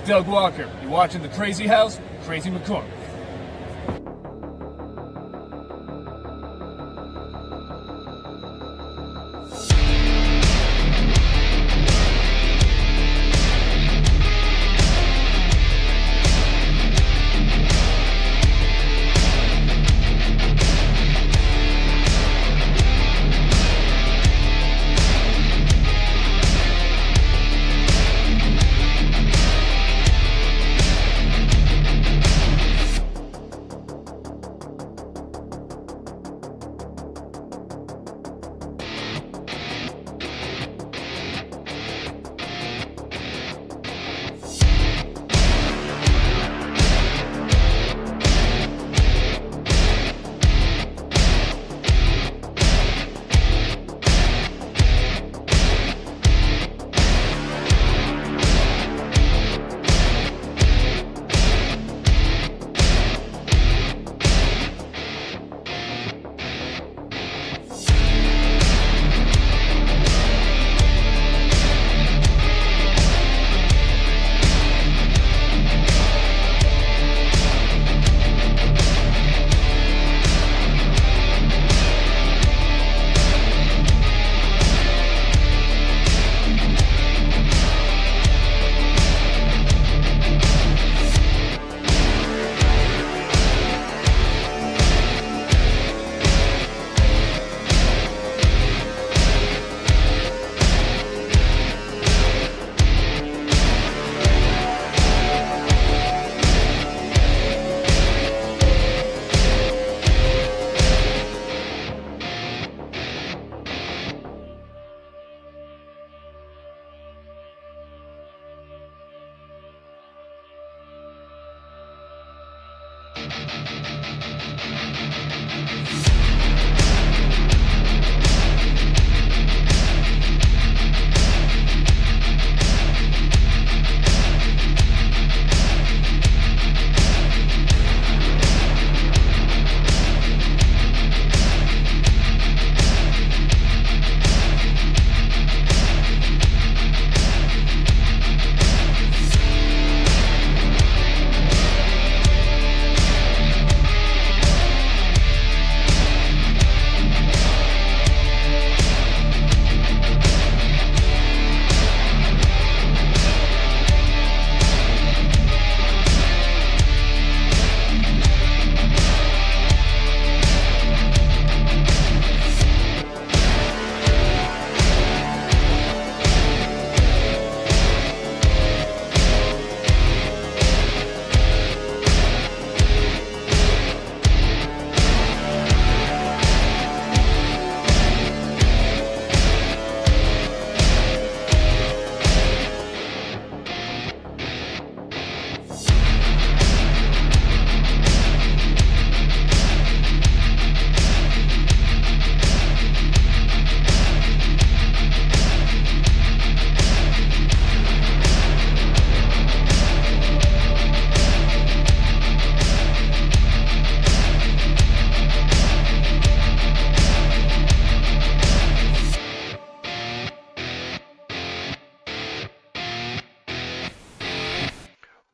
is Doug Walker. You're watching The Crazy House, Crazy McCormick.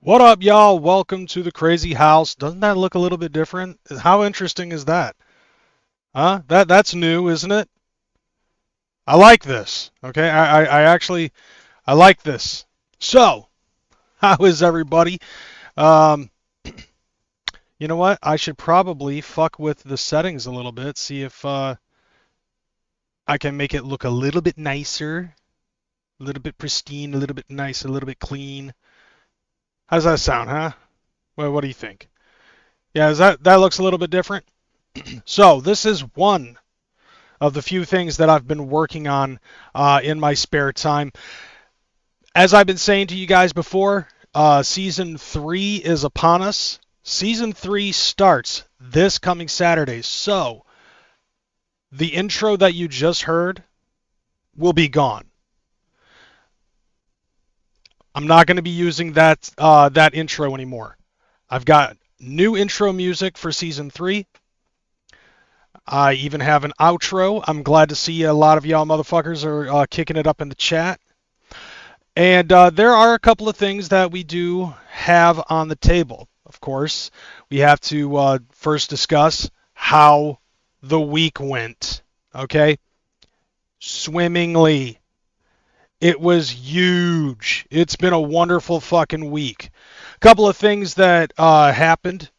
What up, y'all? Welcome to the Crazy House. Doesn't that look a little bit different? How interesting is that? Huh? That's new, isn't it? I like this. Okay, I actually I like this. So, how is everybody? Um, you know what? I should probably fuck with the settings a little bit, see if I can make it look a little bit nicer, a little bit pristine, a little bit nice, a little bit clean. How's that sound, huh? Well, what do you think? Yeah, that looks a little bit different? So this is one of the few things that I've been working on in my spare time. As I've been saying to you guys before, Season 3 is upon us. Season 3 starts this coming Saturday. So the intro that you just heard will be gone. I'm not going to be using that intro anymore. I've got new intro music for Season 3. I even have an outro. I'm glad to see a lot of y'all motherfuckers are kicking it up in the chat. And there are a couple of things that we do have on the table. Of course, we have to first discuss how the week went. Okay? Swimmingly. It was huge. It's been a wonderful fucking week. A couple of things that happened.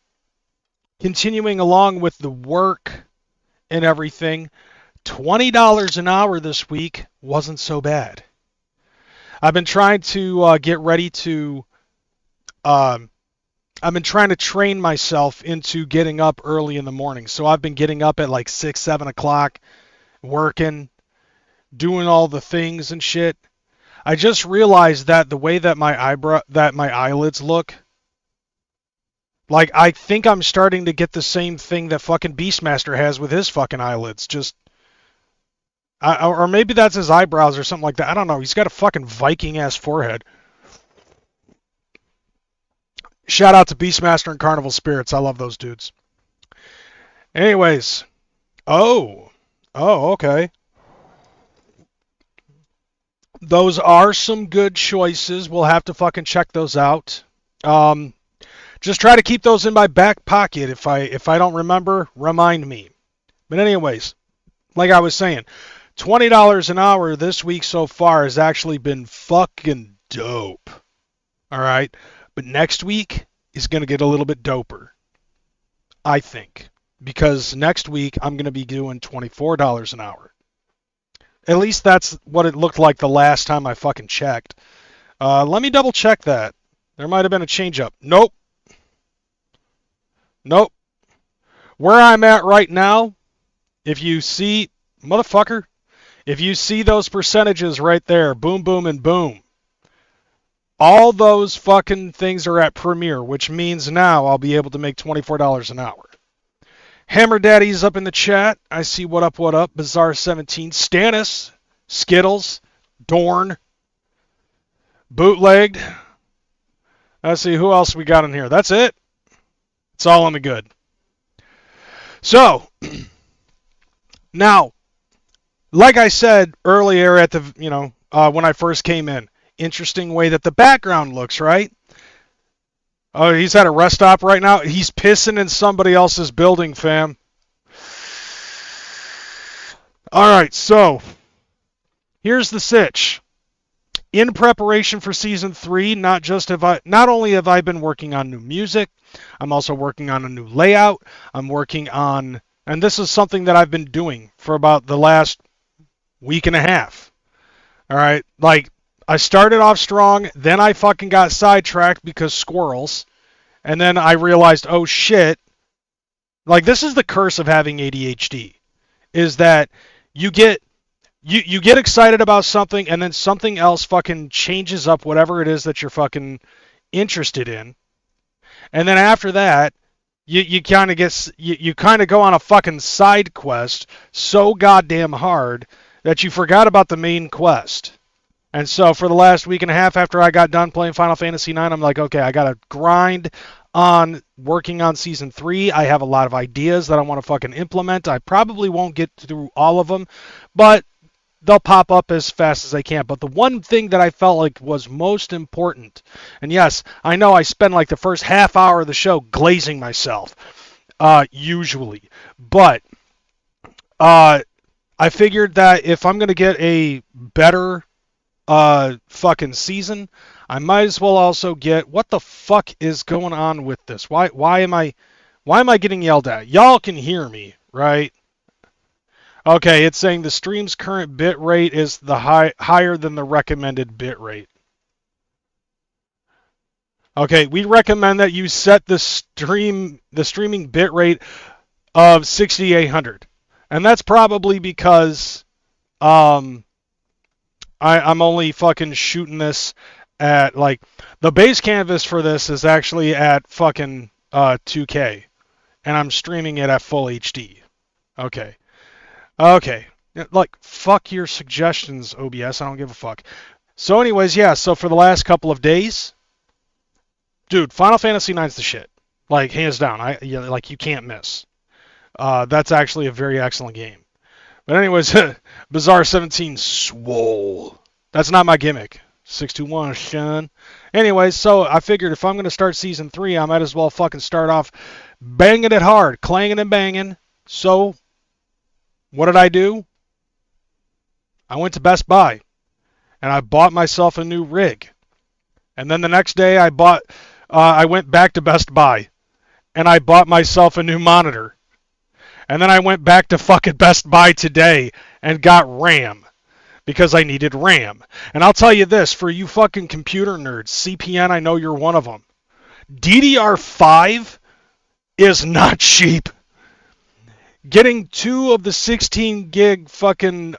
Continuing along with the work and everything, $20 an hour this week wasn't so bad. I've been trying to get ready to. I've been trying to train myself into getting up early in the morning. So I've been getting up at like 6, 7 o'clock, working, doing all the things and shit. I just realized that the way that my eyelids look, like I think I'm starting to get the same thing that fucking Beastmaster has with his fucking eyelids. Just, or maybe that's his eyebrows or something like that. I don't know. He's got a fucking Viking ass forehead. Shout out to Beastmaster and Carnival Spirits. I love those dudes. Anyways, okay. Those are some good choices. We'll have to fucking check those out. Just try to keep those in my back pocket. If I don't remember, remind me. But anyways, like I was saying, $20 an hour this week so far has actually been fucking dope. All right, but next week is going to get a little bit doper, I think, because next week I'm going to be doing $24 an hour. At least that's what it looked like the last time I fucking checked. Let me double check that. There might have been a change up. Nope. Where I'm at right now, if you see, motherfucker, if you see those percentages right there, boom, boom, and boom, all those fucking things are at Premiere, which means now I'll be able to make $24 an hour. Hammer Daddy's up in the chat. I see what up, Bizarre 17, Stannis, Skittles, Dorn, Bootlegged. Let's see who else we got in here. That's it. It's all in the good. So, now, like I said earlier at the, when I first came in, interesting way that the background looks, right? Oh, he's at a rest stop right now. He's pissing in somebody else's building, fam. All right, so here's the sitch. In preparation for season 3, not only have I been working on new music, I'm also working on a new layout. I'm working on, and this is something that I've been doing for about the last week and a half. All right, like I started off strong, then I fucking got sidetracked because squirrels, and then I realized, oh shit, like this is the curse of having ADHD, is that you get excited about something and then something else fucking changes up whatever it is that you're fucking interested in. And then after that, you kind of go on a fucking side quest so goddamn hard that you forgot about the main quest. And so for the last week and a half after I got done playing Final Fantasy IX, I'm like, okay, I got to grind on working on Season 3. I have a lot of ideas that I want to fucking implement. I probably won't get through all of them, but they'll pop up as fast as I can. But the one thing that I felt like was most important, and yes, I know I spend like the first half hour of the show glazing myself, usually, but I figured that if I'm going to get a better fucking season, I might as well also get, what the fuck is going on with this? Why am I getting yelled at? Y'all can hear me, right? Okay, it's saying the stream's current bit rate is the higher than the recommended bit rate. Okay, we recommend that you set the streaming bit rate of 6800. And that's probably because I'm only fucking shooting this at, like, the base canvas for this is actually at fucking 2K. And I'm streaming it at full HD. Okay. Like, fuck your suggestions, OBS. I don't give a fuck. So anyways, yeah, so for the last couple of days, dude, Final Fantasy IX's the shit. Like, hands down. You can't miss. That's actually a very excellent game. But anyways, Bizarre 17 swole. That's not my gimmick. 621, Sean. Anyway, so I figured if I'm going to start season 3, I might as well fucking start off banging it hard, clanging and banging. So, what did I do? I went to Best Buy, and I bought myself a new rig. And then the next day, I went back to Best Buy, and I bought myself a new monitor. And then I went back to fucking Best Buy today and got RAM. Because I needed RAM. And I'll tell you this, for you fucking computer nerds, CPN, I know you're one of them. DDR5 is not cheap. Getting 2 of the 16 gig fucking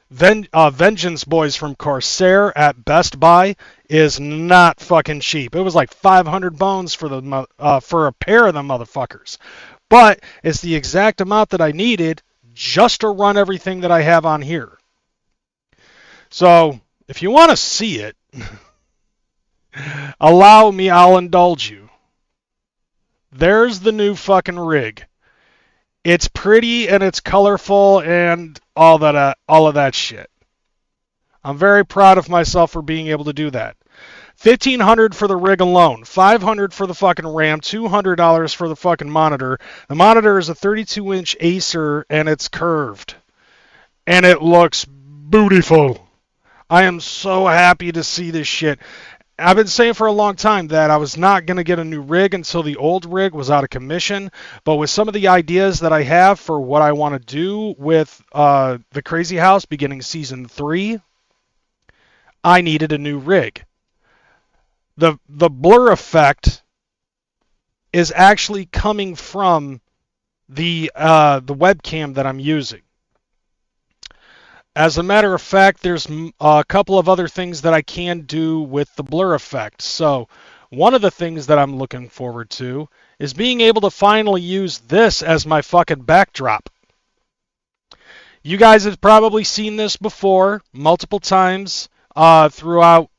Vengeance boys from Corsair at Best Buy is not fucking cheap. It was like 500 bones for a pair of them motherfuckers. But it's the exact amount that I needed just to run everything that I have on here. So, if you want to see it, allow me, I'll indulge you. There's the new fucking rig. It's pretty and it's colorful and all of that shit. I'm very proud of myself for being able to do that. $1,500 for the rig alone, $500 for the fucking RAM, $200 for the fucking monitor. The monitor is a 32-inch Acer and it's curved. And it looks beautiful. I am so happy to see this shit. I've been saying for a long time that I was not going to get a new rig until the old rig was out of commission. But with some of the ideas that I have for what I want to do with the Crazy House beginning season 3, I needed a new rig. The blur effect is actually coming from the webcam that I'm using. As a matter of fact, there's a couple of other things that I can do with the blur effect. So, one of the things that I'm looking forward to is being able to finally use this as my fucking backdrop. You guys have probably seen this before multiple times throughout,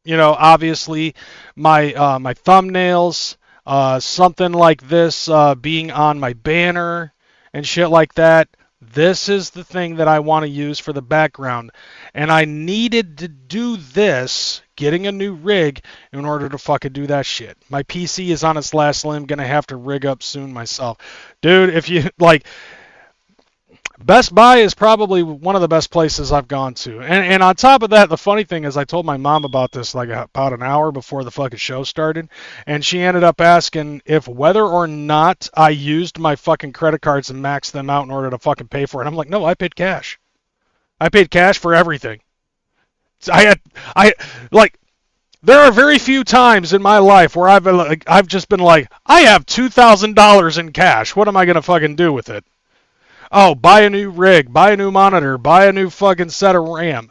obviously my my thumbnails, something like this being on my banner and shit like that. This is the thing that I want to use for the background. And I needed to do this, getting a new rig, in order to fucking do that shit. My PC is on its last limb, gonna have to rig up soon myself. Dude, if you, Best Buy is probably one of the best places I've gone to. And on top of that, the funny thing is I told my mom about this about an hour before the fucking show started. And she ended up asking if whether or not I used my fucking credit cards and maxed them out in order to fucking pay for it. I'm like, no, I paid cash. I paid cash for everything. There are very few times in my life where I've just been like, I have $2,000 in cash. What am I going to fucking do with it? Oh, buy a new rig, buy a new monitor, buy a new fucking set of RAM.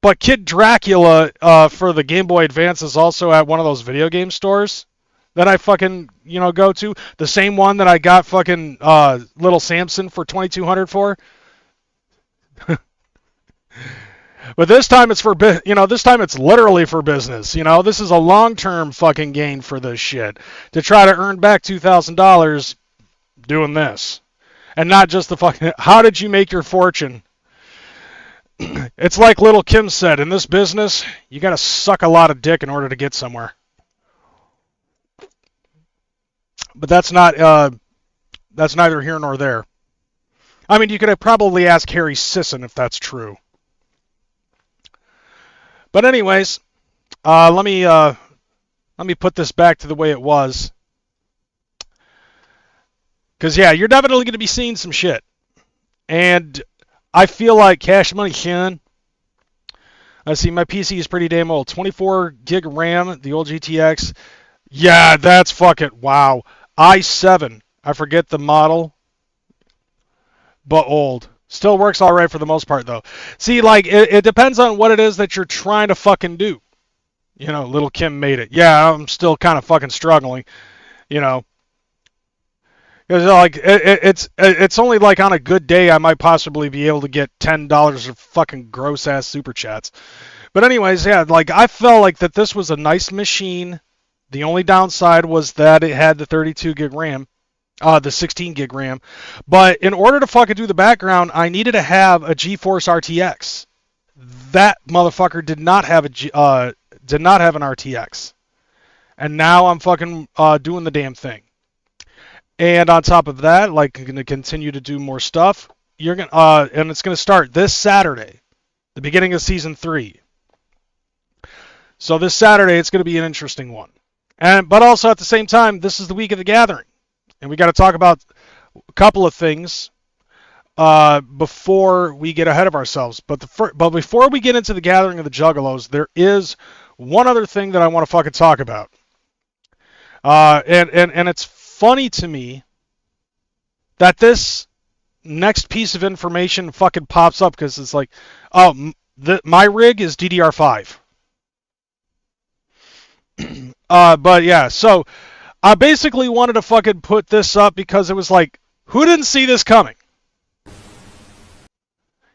But Kid Dracula for the Game Boy Advance is also at one of those video game stores that I fucking, go to. The same one that I got fucking Little Samson for $2,200 for. But this time it's this time it's literally for business. This is a long-term fucking gain for this shit. To try to earn back $2,000 doing this. And not just the fucking, how did you make your fortune? It's like Little Kim said, in this business, you gotta suck a lot of dick in order to get somewhere. But that's neither here nor there. I mean, you could have probably asked Harry Sisson if that's true. But anyways, let me put this back to the way it was. Because, yeah, you're definitely going to be seeing some shit. And I feel like Cash Money Sean. Let's see, my PC is pretty damn old. 24 gig RAM, the old GTX. Yeah, that's fucking, wow. i7. I forget the model. But old. Still works all right for the most part, though. See, it depends on what it is that you're trying to fucking do. Little Kim made it. Yeah, I'm still kind of fucking struggling. Because it's only on a good day I might possibly be able to get $10 of fucking gross ass super chats. But anyways, yeah, I felt like that this was a nice machine. The only downside was that it had the 32 gig RAM, the 16 gig RAM. But in order to fucking do the background, I needed to have a GeForce RTX. that motherfucker did not have an RTX, and now I'm fucking doing the damn thing. And on top of that, like, I'm gonna continue to do more stuff. You're gonna and it's gonna start this Saturday, the beginning of season 3. So this Saturday, it's gonna be an interesting one. But also at the same time, this is the week of the gathering, and we got to talk about a couple of things before we get ahead of ourselves. But before we get into the gathering of the Juggalos, there is one other thing that I want to fucking talk about. And it's funny to me that this next piece of information fucking pops up because it's like, oh, my rig is DDR5. But yeah, so I basically wanted to fucking put this up because it was like, who didn't see this coming?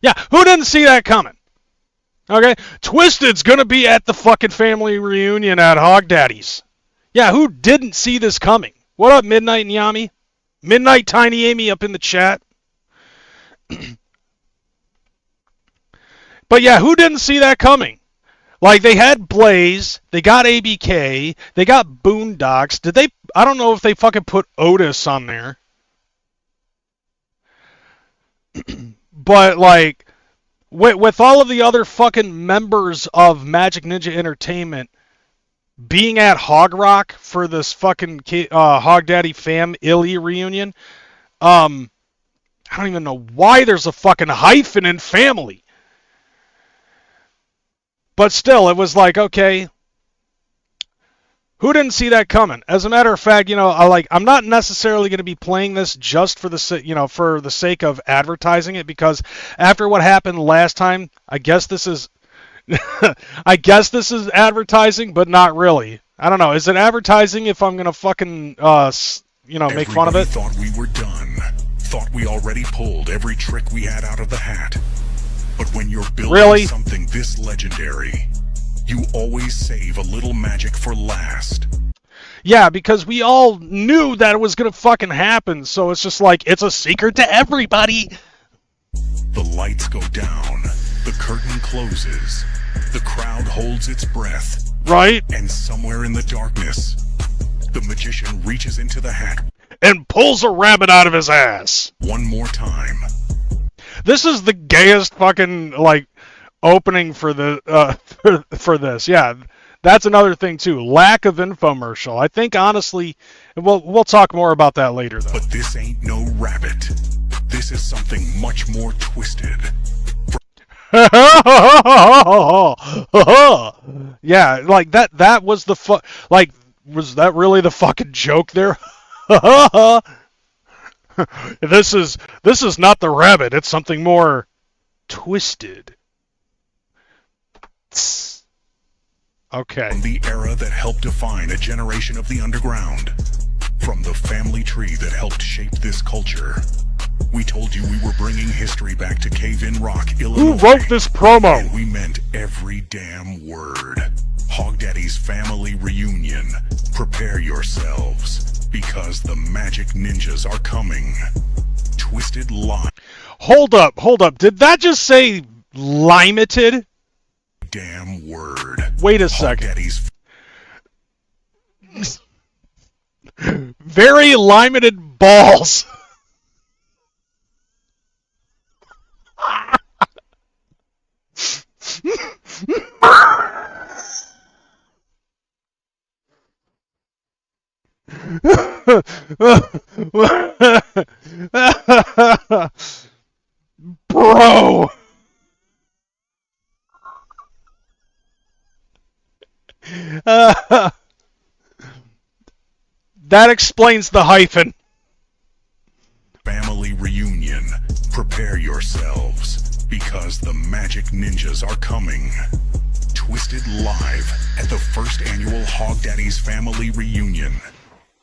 Yeah, who didn't see that coming? Okay, Twisted's gonna be at the fucking family reunion at Hogdaddy's. Yeah, who didn't see this coming? What up, Midnight and Yami? Midnight Tiny Amy up in the chat. But yeah, who didn't see that coming? Like, they had Blaze, they got ABK, they got Boondocks. I don't know if they fucking put Otis on there. But, like, with all of the other fucking members of Magic Ninja Entertainment being at Hog Rock for this fucking Hogdaddy Fam Illy reunion, I don't even know why there's a fucking hyphen in family. But still, it was like, okay, who didn't see that coming? As a matter of fact, I'm not necessarily going to be playing this just for the sake of advertising it, because after what happened last time, I guess this is advertising, but not really. I don't know. Is it advertising if I'm going to fucking make fun of it? Thought we were done. Thought we already pulled every trick we had out of the hat. But when you're building something this legendary, you always save a little magic for last. Yeah, because we all knew that it was gonna fucking happen, so it's just like, it's a secret to everybody. The lights go down, the curtain closes, the crowd holds its breath. Right? And somewhere in the darkness, the magician reaches into the hat and pulls a rabbit out of his ass. One more time. This is the gayest fucking, like, opening for the for this. Yeah, that's another thing too. Lack of infomercial. I think honestly, we'll talk more about that later though. But this ain't no rabbit. This is something much more twisted. Yeah, like that was the was that really the fucking joke there? This is not the rabbit, it's something more twisted. Okay. From the era that helped define a generation of the underground, from the family tree that helped shape this culture, we told you we were bringing history back to Cave-In Rock, Illinois. Who wrote this promo? And we meant every damn word. Hogdaddy's family reunion. Prepare yourselves, because the magic ninjas are coming. Twisted Lime. Hold up. Did that just say limited? Damn word. Wait a second. Very limited balls. Bro. That explains the hyphen. Family reunion. Prepare yourselves, because the magic ninjas are coming. Twisted live at the first annual Hogdaddy's family reunion.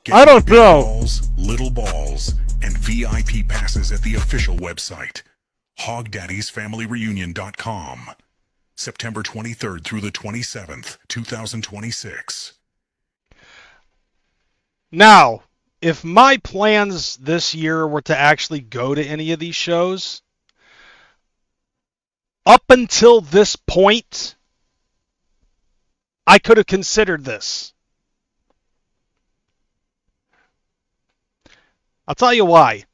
Get I don't big know. Balls, little balls, and VIP passes at the official website, hogdaddysfamilyreunion.com. September 23rd through the 27th, 2026. Now, if my plans this year were to actually go to any of these shows, Up until this point, I could have considered this. I'll tell you why.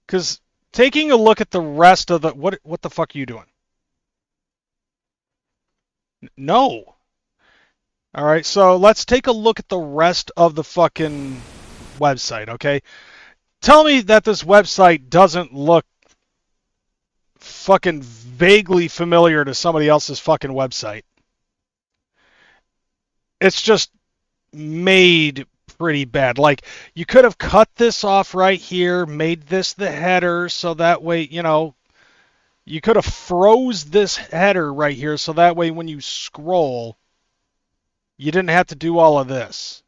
Because taking a look at the rest of the... What the fuck are you doing? No. All right, so let's take a look at the rest of the fucking website, okay? Tell me that this website doesn't look fucking vaguely familiar to somebody else's fucking website. It's just made pretty bad. Like, you could have cut this off right here, made this the header, so that way, you know, you could have froze this header right here, so that way when you scroll, you didn't have to do all of this.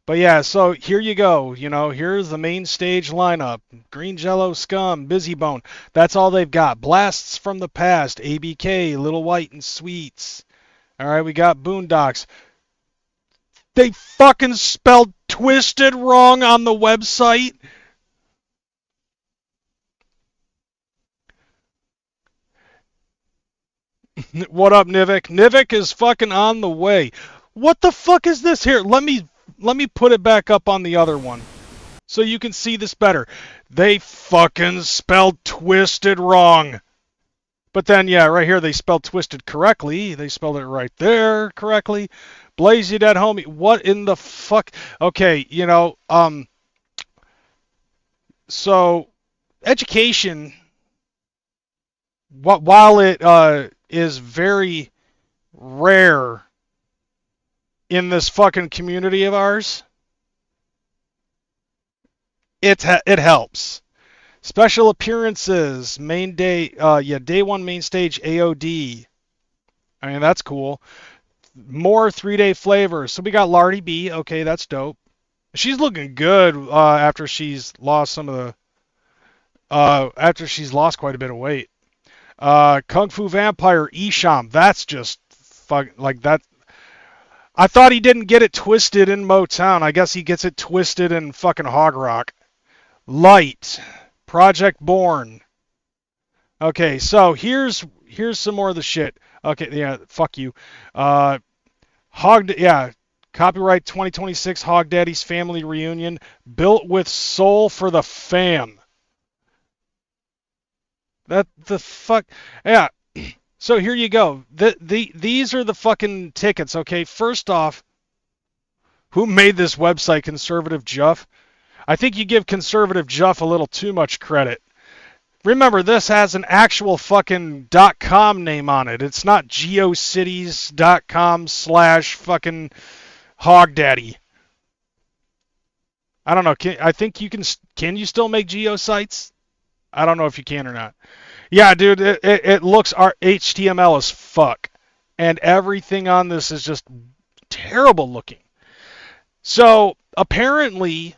But yeah, so here you go. You know, here's the main stage lineup. Green Jello, Scum, Busy Bone. That's all they've got. Blasts from the Past, ABK, Little White and Sweets. All right, we got Boondocks. They fucking spelled Twisted wrong on the website. What up, Nivik? Nivik is fucking on the way. What the fuck is this here? Let me put it back up on the other one so you can see this better. They fucking spelled Twisted wrong. But then, yeah, right here they spelled Twisted correctly. They spelled it right there correctly. Blaze, you dead homie. What in the fuck? Okay, you know, so education, while it is very rare in this fucking community of ours, it helps. Special appearances, main day, day one main stage AOD. I mean, that's cool. More 3-day flavors. So we got Lardy B. Okay, that's dope. She's looking good after she's lost some of the, after she's lost quite a bit of weight. Kung Fu Vampire Isham. That's just like that. I thought he didn't get it twisted in Motown. I guess he gets it twisted in fucking Hog Rock. Light. Project Born. Okay, so here's some more of the shit. Okay, yeah, fuck you. Copyright 2026 Hogdaddy's Family Reunion. Built with soul for the fam. That the fuck... Yeah. So here you go. These are the fucking tickets, okay? First off, who made this website, Conservative Juff? I think you give Conservative Juff a little too much credit. Remember, this has an actual fucking .com name on it. It's not geocities.com/fucking Hogdaddy. I don't know. I think you can you still make geosites? I don't know if you can or not. Yeah, dude, it looks HTML as fuck. And everything on this is just terrible looking. So, apparently,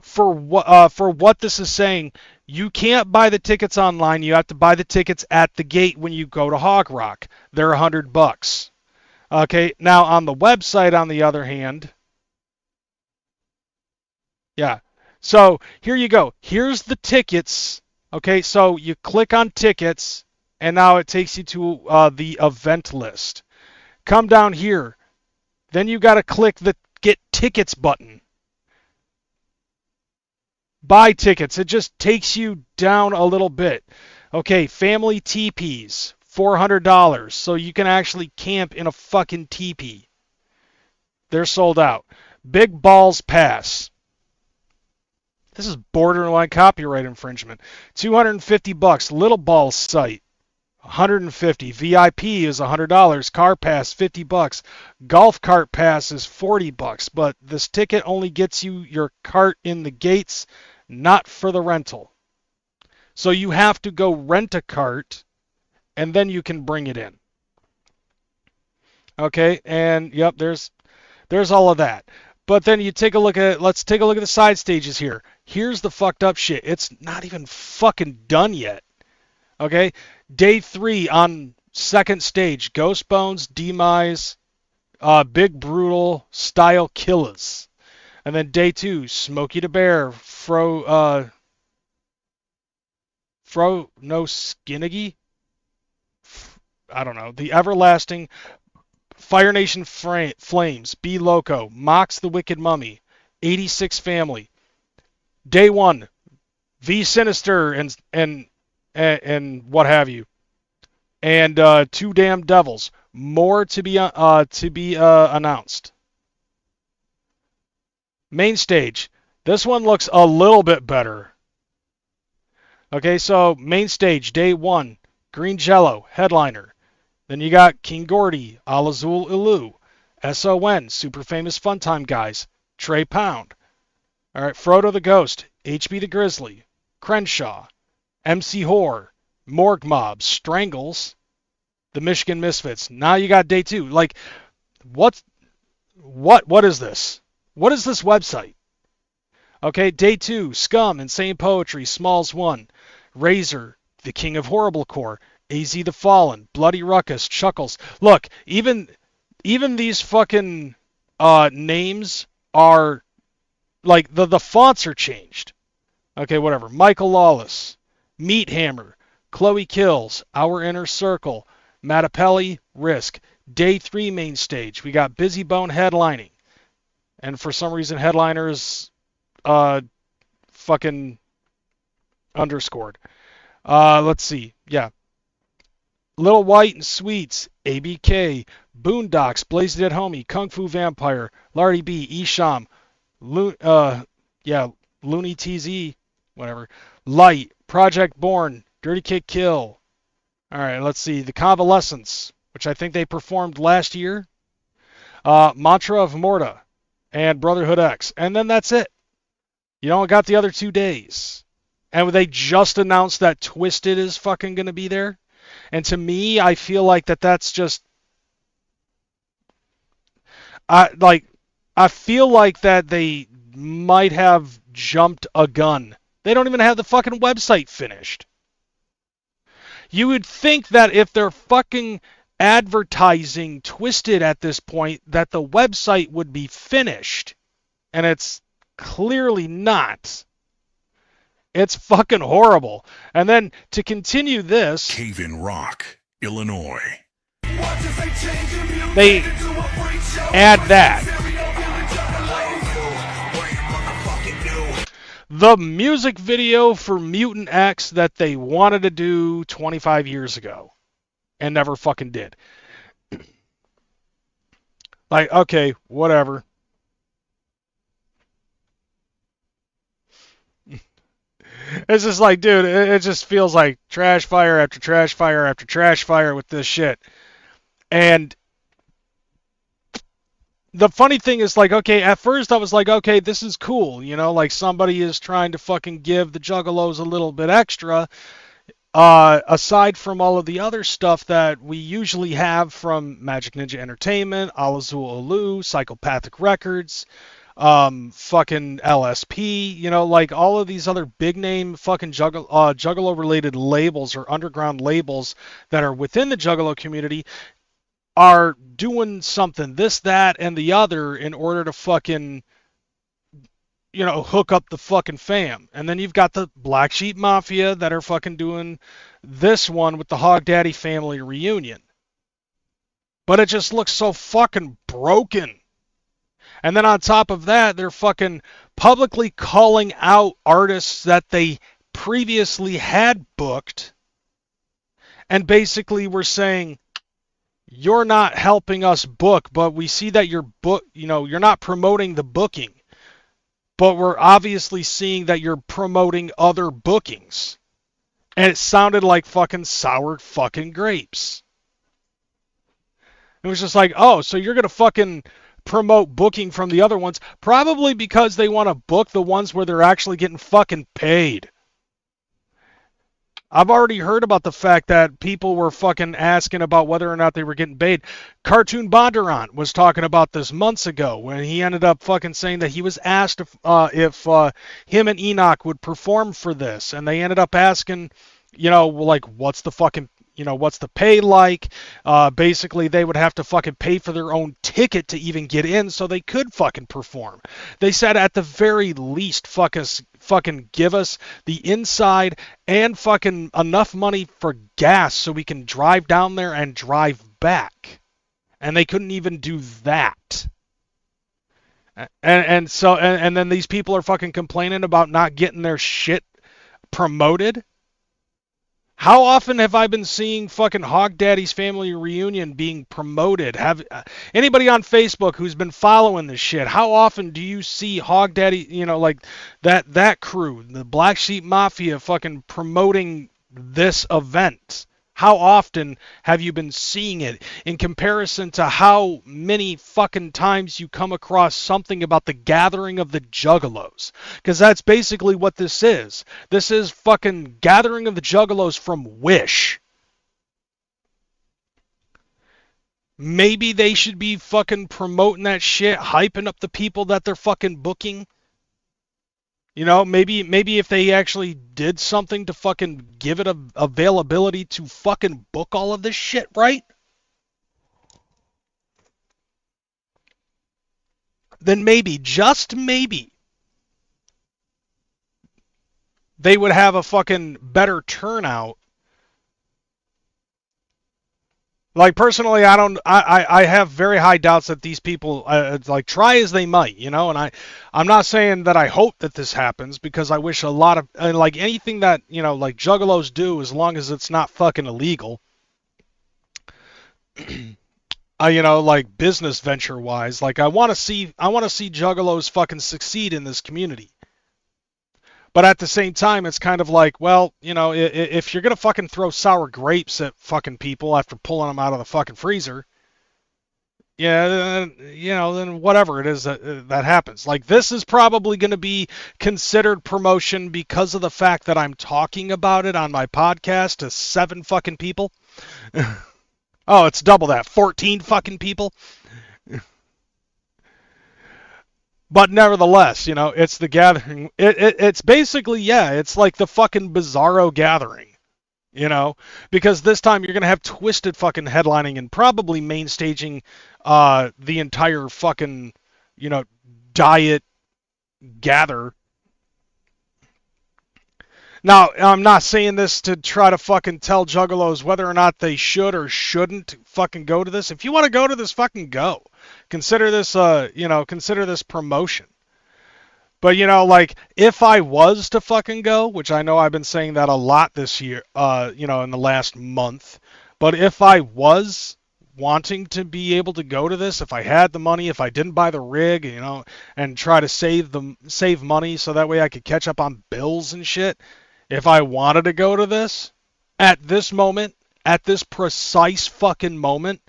for what this is saying, you can't buy the tickets online. You have to buy the tickets at the gate when you go to Hog Rock. They're $100. Okay, now on the website, on the other hand, yeah. So here you go. Here's the tickets. Okay, so you click on tickets, and now it takes you to the event list. Come down here. Then you got to click the Get Tickets button. Buy tickets. It just takes you down a little bit. Okay, family teepees, $400. So you can actually camp in a fucking teepee. They're sold out. Big Balls Pass. This is borderline copyright infringement. $250. Little Balls site, $150. VIP is $100. Car Pass, $50. Golf Cart Pass is $40. But this ticket only gets you your cart in the gates, not for the rental. So you have to go rent a cart, and then you can bring it in. Okay, and yep, there's all of that. But then you take a look at, let's take a look at the side stages here. Here's the fucked up shit. It's not even fucking done yet. Okay, day 3 on second stage, Ghost Bones, Demise, Big Brutal Style Killers. And then day 2, Smokey the Bear, Fro No Skinnigy? I don't know. The Everlasting, Fire Nation Flames, B Loco, Mox the Wicked Mummy, 86 Family. Day 1, V Sinister and what have you. And 2 Damn Devils. More to be announced. Main stage. This one looks a little bit better. Okay, so main stage, day 1, Green Jello, headliner. Then you got King Gordy, Al Azul Ilu, SON, Super Famous Funtime Guys, Trey Pound. All right, Frodo the Ghost, HB the Grizzly, Crenshaw, MC Whore, Morgue Mob, Strangles, the Michigan Misfits. Now you got day 2. Like, what is this? What is this website? Okay, day 2, Scum, Insane Poetry, Smalls 1, Razor, the King of Horriblecore, AZ the Fallen, Bloody Ruckus, Chuckles. Look, even these fucking names are, like, the fonts are changed. Okay, whatever. Michael Lawless, Meat Hammer, Chloe Kills, Our Inner Circle, Mattapelli, Risk. Day 3 main stage. We got Busy Bone headlining. And for some reason, headliners fucking underscored. Let's see. Yeah. Little White and Sweets, ABK, Boondocks, Blaze Dead Homie, Kung Fu Vampire, Lardy B, Isham, Looney TZ, whatever. Light, Project Born, Dirty Kick Kill. Alright, let's see. The Convalescence, which I think they performed last year. Mantra of Morta, and Brotherhood X. And then that's it. You don't got the other 2 days. And they just announced that Twisted is fucking going to be there. And to me, I feel like that's just... I feel like that they might have jumped a gun. They don't even have the fucking website finished. You would think that if they're fucking advertising Twisted at this point, that the website would be finished. And it's clearly not. It's fucking horrible. And then to continue this, Cave in Rock, Illinois. they add that. The music video for Mutant X that they wanted to do 25 years ago and never fucking did. Like, okay, whatever. It's just like, dude, it just feels like trash fire after trash fire after trash fire with this shit. And the funny thing is, like, okay, at first I was like, okay, this is cool, you know, like somebody is trying to fucking give the Juggalos a little bit extra, aside from all of the other stuff that we usually have from Magic Ninja Entertainment, Al Azul Alu, Psychopathic Records, fucking LSP, you know, like all of these other big name fucking Juggalo related labels or underground labels that are within the Juggalo community are doing something, this, that, and the other in order to fucking, you know, hook up the fucking fam. And then you've got the Black Sheep Mafia that are fucking doing this one with the Hogdaddy family reunion. But it just looks so fucking broken. And then on top of that, they're fucking publicly calling out artists that they previously had booked. And basically were saying, you're not helping us book, but we see that you're you're not promoting the booking. But we're obviously seeing that you're promoting other bookings. And it sounded like fucking soured fucking grapes. It was just like, oh, so you're going to fucking promote booking from the other ones, probably because they want to book the ones where they're actually getting fucking paid. I've already heard about the fact that people were fucking asking about whether or not they were getting paid. Cartoon Bondurant was talking about this months ago when he ended up fucking saying that he was asked if him and Enoch would perform for this. And they ended up asking, you know, like, what's the fucking what's the pay like? Basically, they would have to fucking pay for their own ticket to even get in so they could fucking perform. They said at the very least, fucking give us the inside and fucking enough money for gas so we can drive down there and drive back. And they couldn't even do that. And then these people are fucking complaining about not getting their shit promoted. How often have I been seeing fucking Hogdaddy's family reunion being promoted? Have anybody on Facebook who's been following this shit? How often do you see Hogdaddy, like that crew, the Black Sheep Mafia, fucking promoting this event? How often have you been seeing it in comparison to how many fucking times you come across something about the gathering of the Juggalos? Because that's basically what this is. This is fucking gathering of the Juggalos from Wish. Maybe they should be fucking promoting that shit, hyping up the people that they're fucking booking. Maybe if they actually did something to fucking give it availability to fucking book all of this shit, right? Then maybe, just maybe, they would have a fucking better turnout. Like, personally, I have very high doubts that these people, try as they might, and I'm not saying that I hope that this happens, because I wish a lot of, anything that, like Juggalos do, as long as it's not fucking illegal, business venture-wise, I want to see Juggalos fucking succeed in this community. But at the same time, it's kind of like, well, if you're going to fucking throw sour grapes at fucking people after pulling them out of the fucking freezer, then whatever it is that happens. Like, this is probably going to be considered promotion because of the fact that I'm talking about it on my podcast to 7 fucking people. Oh, it's double that. 14 fucking people. But nevertheless, it's the gathering. It's basically, it's like the fucking Bizarro gathering, because this time you're going to have Twisted fucking headlining and probably main staging the entire fucking, diet gather. Now, I'm not saying this to try to fucking tell Juggalos whether or not they should or shouldn't fucking go to this. If you want to go to this, fucking go. Consider this, consider this promotion. But, if I was to fucking go, which I know I've been saying that a lot this year, in the last month, but if I was wanting to be able to go to this, if I had the money, if I didn't buy the rig, and try to save money so that way I could catch up on bills and shit, if I wanted to go to this, at this moment, at this precise fucking moment,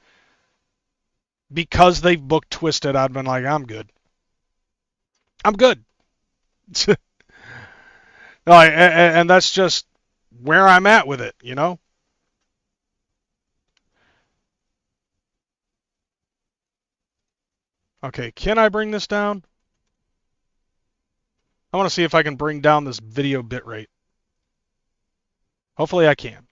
because they've booked Twisted, I've been like, I'm good. I'm good. And that's just where I'm at with it, Okay, can I bring this down? I want to see if I can bring down this video bitrate. Hopefully I can.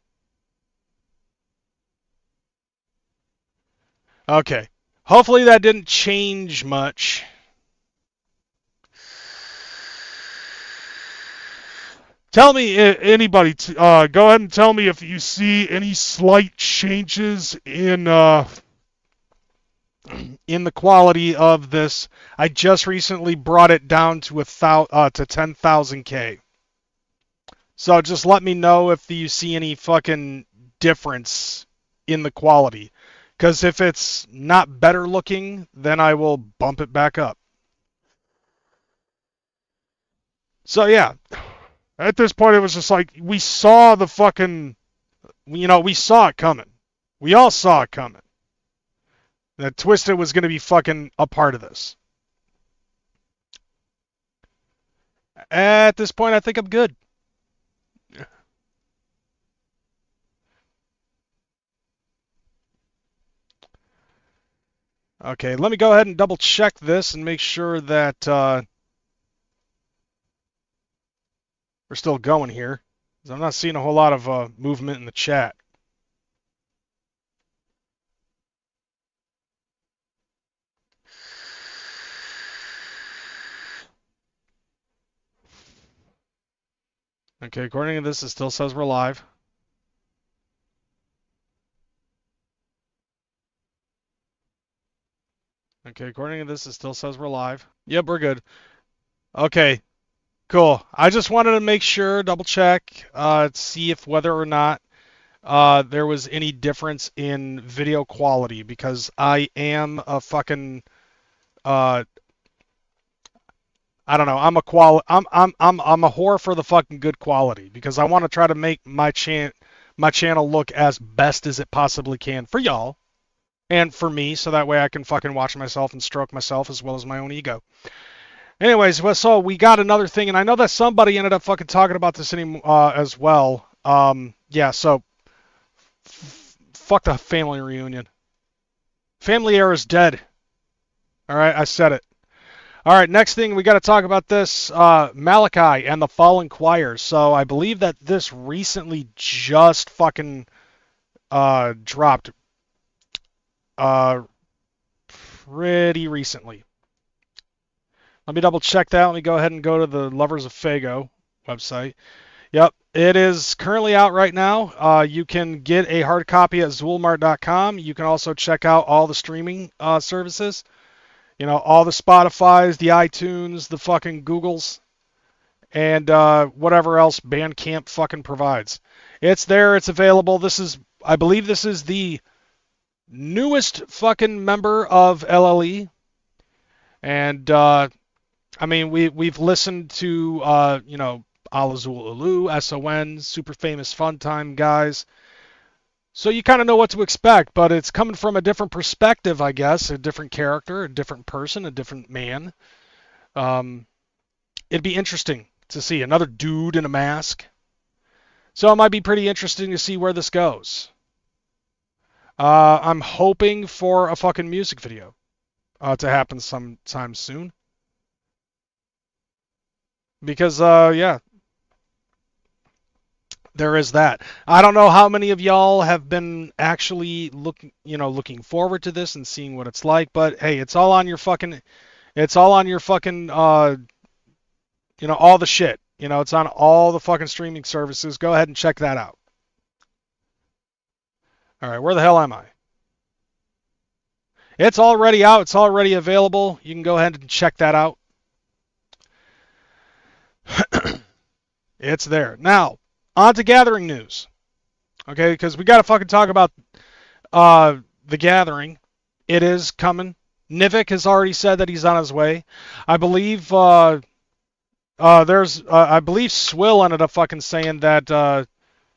Okay. Hopefully that didn't change much. Tell me, anybody, go ahead and tell me if you see any slight changes in the quality of this. I just recently brought it down to 10,000K. So just let me know if you see any fucking difference in the quality. Because if it's not better looking, then I will bump it back up. So yeah, at this point it was just like, we saw the fucking, we saw it coming. We all saw it coming. That Twisted was going to be fucking a part of this. At this point, I think I'm good. Okay, let me go ahead and double check this and make sure that we're still going here. 'Cause I'm not seeing a whole lot of movement in the chat. Okay, according to this, it still says we're live. Okay, according to this, it still says we're live. Yep, we're good. Okay, cool. I just wanted to make sure, double check, see if whether or not there was any difference in video quality, because I am a fucking I don't know. I'm a whore for the fucking good quality, because I want to try to make my channel look as best as it possibly can for y'all and for me, so that way I can fucking watch myself and stroke myself as well as my own ego. Anyways, so we got another thing, and I know that somebody ended up fucking talking about this as well. Yeah, so fuck the family reunion. Family era is dead. All right, I said it. All right, next thing we got to talk about this Malachi and the Fallen Choir. So I believe that this recently just fucking dropped pretty recently. Let me double check that. Let me go ahead and go to the Lovers of Fago website. Yep, it is currently out right now. You can get a hard copy at Zoolmart.com. You can also check out all the streaming services. You know, all the Spotifys, the iTunes, the fucking Googles, and whatever else Bandcamp fucking provides. It's there. It's available. I believe this is the newest fucking member of LLE. And, I mean, we've listened to, you know, Alazul Ulu, SON, Super Famous Fun Time guys. So you kind of know what to expect, but it's coming from a different perspective, I guess. A different character, a different person, a different man. It'd be interesting to see another dude in a mask. So it might be pretty interesting to see where this goes. I'm hoping for a fucking music video to happen sometime soon. Because, yeah. There is that. I don't know how many of y'all have been actually looking forward to this and seeing what it's like, but hey, it's all on your fucking, all the shit. You know, it's on all the fucking streaming services. Go ahead and check that out. All right, where the hell am I? It's already out. It's already available. You can go ahead and check that out. It's there. Now, on to Gathering news. Okay, because we got to fucking talk about the Gathering. It is coming. Nivik has already said that he's on his way. I believe I believe Swill ended up fucking saying that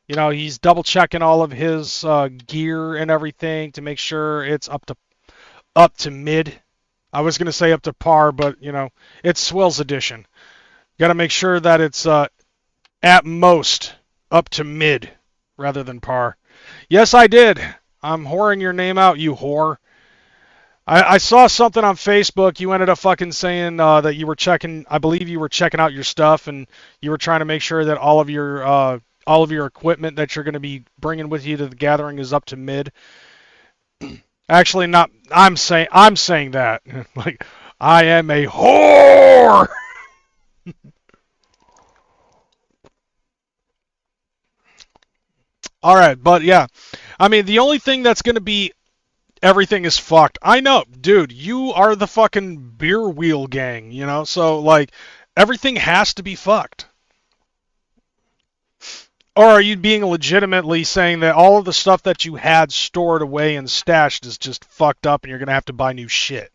you know, he's double checking all of his gear and everything to make sure it's up to mid. I was gonna say up to par, but you know, it's Swill's edition. Got to make sure that it's at most up to mid rather than par. Yes, I did. I'm whoring your name out, you whore. I saw something on Facebook. You ended up fucking saying that you were checking. I believe you were checking out your stuff, and you were trying to make sure that all of your equipment that you're going to be bringing with you to the Gathering is up to mid. Actually, not. I'm saying that. Like, I am a whore. All right, but yeah, I mean, the only thing that's going to be everything is fucked. I know, dude, you are the fucking beer wheel gang, you know? So, like, everything has to be fucked. Or are you being legitimately saying that all of the stuff that you had stored away and stashed is just fucked up and you're going to have to buy new shit?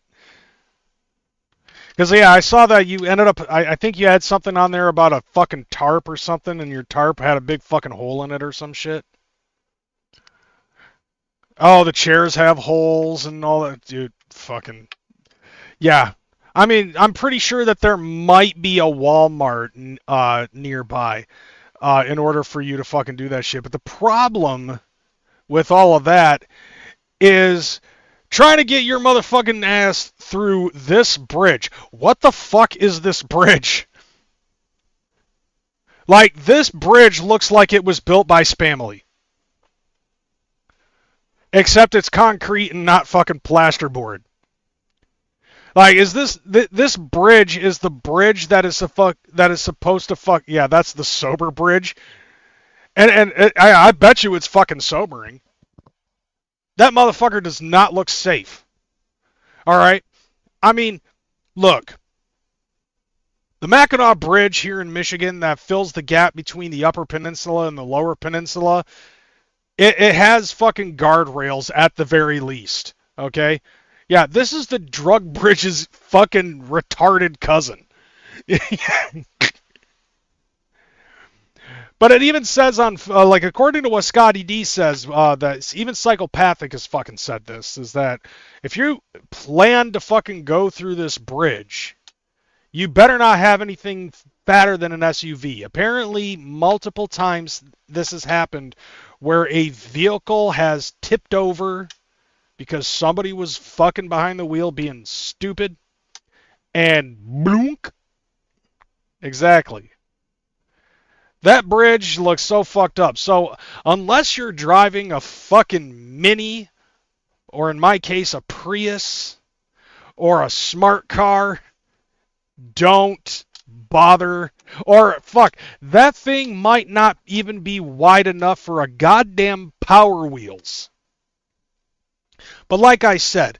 Because, yeah, I saw that you ended up, I think you had something on there about a fucking tarp or something, and your tarp had a big fucking hole in it or some shit. Oh, the chairs have holes and all that. Dude, fucking... Yeah. I mean, I'm pretty sure that there might be a Walmart nearby in order for you to fucking do that shit. But the problem with all of that is trying to get your motherfucking ass through this bridge. What the fuck is this bridge? Like, this bridge looks like it was built by Spamily. Except it's concrete and not fucking plasterboard. Like, is this bridge is the bridge that is supposed to fuck? Yeah, that's the sober bridge. I bet you it's fucking sobering. That motherfucker does not look safe. All right. I mean, look. The Mackinac Bridge here in Michigan that fills the gap between the Upper Peninsula and the Lower Peninsula, it has fucking guardrails at the very least. Okay? Yeah, this is the drug bridge's fucking retarded cousin. But it even says on, like, according to what Scotty D says, that even Psychopathic has fucking said this, is that if you plan to fucking go through this bridge, you better not have anything fatter than an SUV. Apparently, multiple times this has happened where a vehicle has tipped over because somebody was fucking behind the wheel being stupid, and bloonk. Exactly. That bridge looks so fucked up. So, unless you're driving a fucking Mini, or in my case, a Prius, or a smart car, don't bother. Or, fuck, that thing might not even be wide enough for a goddamn Power Wheels. But like I said,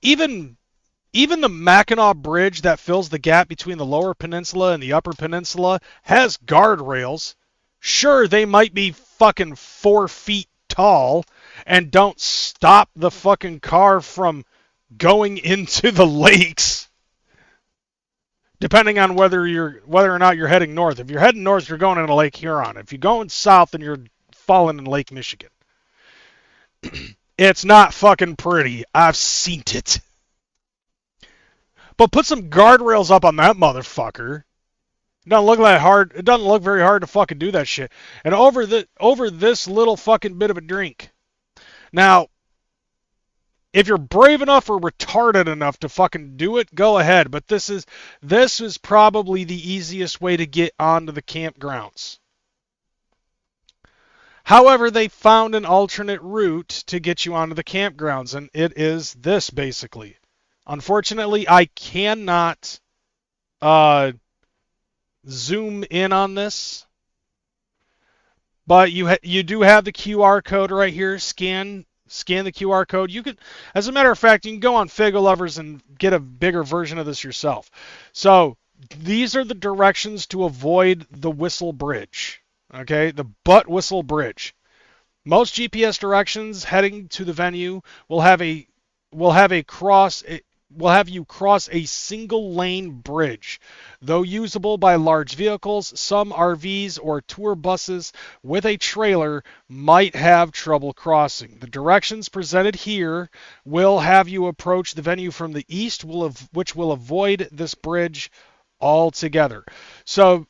even the Mackinac Bridge that fills the gap between the Lower Peninsula and the Upper Peninsula has guardrails. Sure, they might be fucking 4 feet tall and don't stop the fucking car from going into the lakes. Depending on whether or not you're heading north. If you're heading north, you're going into Lake Huron. If you're going south, then you're falling in Lake Michigan. It's not fucking pretty. I've seen it. But put some guardrails up on that motherfucker. It doesn't look that hard. It doesn't look very hard to fucking do that shit. And over this little fucking bit of a drink. Now, if you're brave enough or retarded enough to fucking do it, go ahead. But this is probably the easiest way to get onto the campgrounds. However, they found an alternate route to get you onto the campgrounds, and it is this, basically. Unfortunately, I cannot zoom in on this, but you do have the QR code right here. Scan the QR code. You could, as a matter of fact, you can go on Fago Lovers and get a bigger version of this yourself. So these are the directions to avoid the Whistle Bridge. Okay, the Butt Whistle Bridge. Most GPS directions heading to the venue will have you cross a single lane bridge. Though usable by large vehicles, some RVs or tour buses with a trailer might have trouble crossing. The directions presented here will have you approach the venue from the east, which will avoid this bridge altogether. So,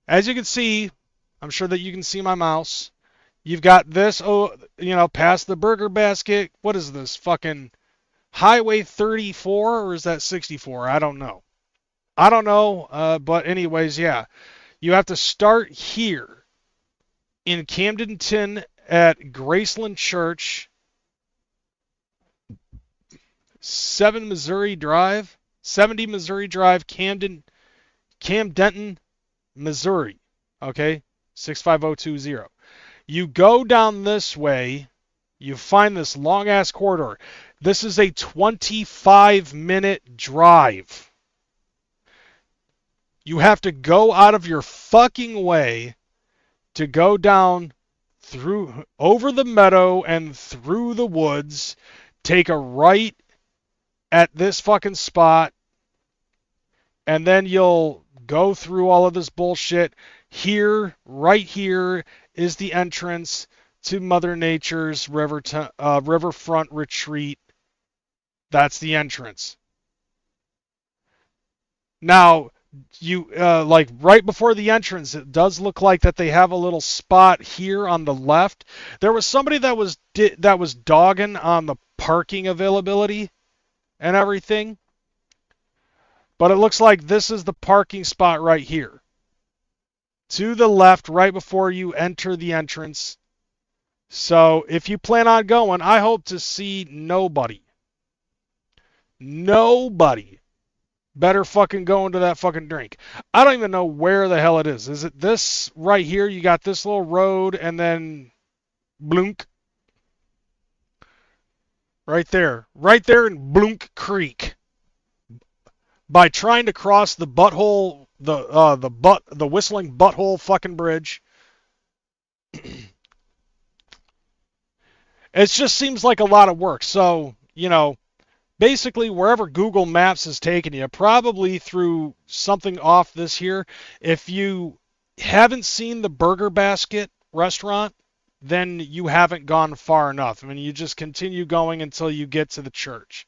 as you can see, I'm sure that you can see my mouse. You've got this, past the Burger Basket. What is this, fucking Highway 34, or is that 64? I don't know. But anyways, yeah. You have to start here in Camdenton at Graceland Church, 70 Missouri Drive, Camdenton, Missouri. Okay? 65020. You go down this way, you find this long-ass corridor. This is a 25-minute drive. You have to go out of your fucking way to go down over the meadow and through the woods, take a right at this fucking spot, and then you'll go through all of this bullshit. Right here is the entrance to Mother Nature's riverfront retreat. That's the entrance. Now, you right before the entrance, it does look like that they have a little spot here on the left. There was somebody that was dogging on the parking availability and everything. But it looks like this is the parking spot right here. To the left, right before you enter the entrance. So, if you plan on going, I hope to see nobody. Nobody better fucking go into that fucking drink. I don't even know where the hell it is. Is it this right here? You got this little road and then Blunk. Right there. Right there in Blunk Creek. By trying to cross the butthole, the whistling butthole fucking bridge. It just seems like a lot of work. So, you know, basically wherever Google Maps is taking you, probably through something off this here. If you haven't seen the Burger Basket restaurant, then you haven't gone far enough. I mean, you just continue going until you get to the church.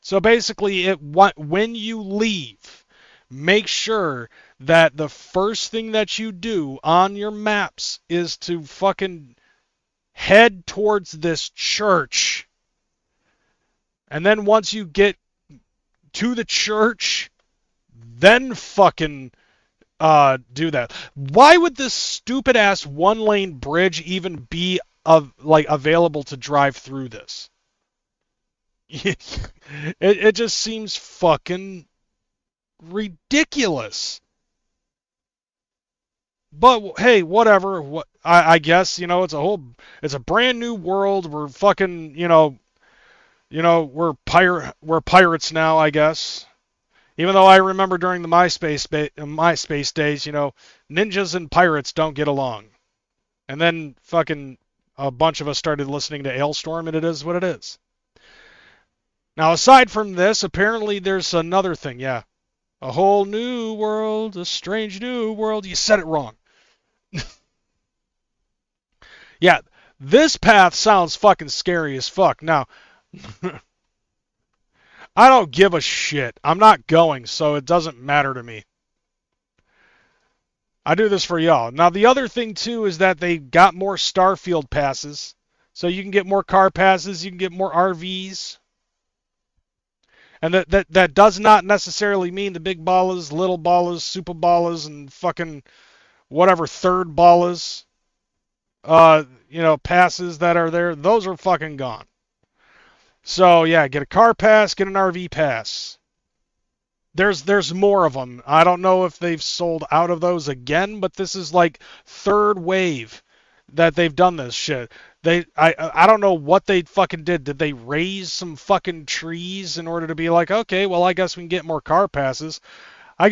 So basically, when you leave, make sure that the first thing that you do on your maps is to fucking head towards this church. And then once you get to the church, then fucking do that. Why would this stupid ass one-lane bridge even be available to drive through this? It just seems fucking ridiculous. But hey, whatever. I guess, you know, it's a brand new world. We're fucking, we're pirates now, I guess. Even though I remember during the MySpace days, you know, ninjas and pirates don't get along. And then fucking a bunch of us started listening to Ailstorm, and it is what it is. Now, aside from this, apparently there's another thing, yeah. A whole new world, a strange new world. You said it wrong. Yeah, this path sounds fucking scary as fuck. Now, I don't give a shit. I'm not going, so it doesn't matter to me. I do this for y'all. Now, the other thing, too, is that they got more Starfield passes. So you can get more car passes, you can get more RVs. And that does not necessarily mean the big ballas, little ballas, super ballas, and fucking whatever third ballas, passes that are there. Those are fucking gone. So yeah, get a car pass, get an RV pass. There's more of them. I don't know if they've sold out of those again, but this is like third wave that they've done this shit. I don't know what they fucking did. Did they raise some fucking trees in order to be like, okay, well, I guess we can get more car passes? I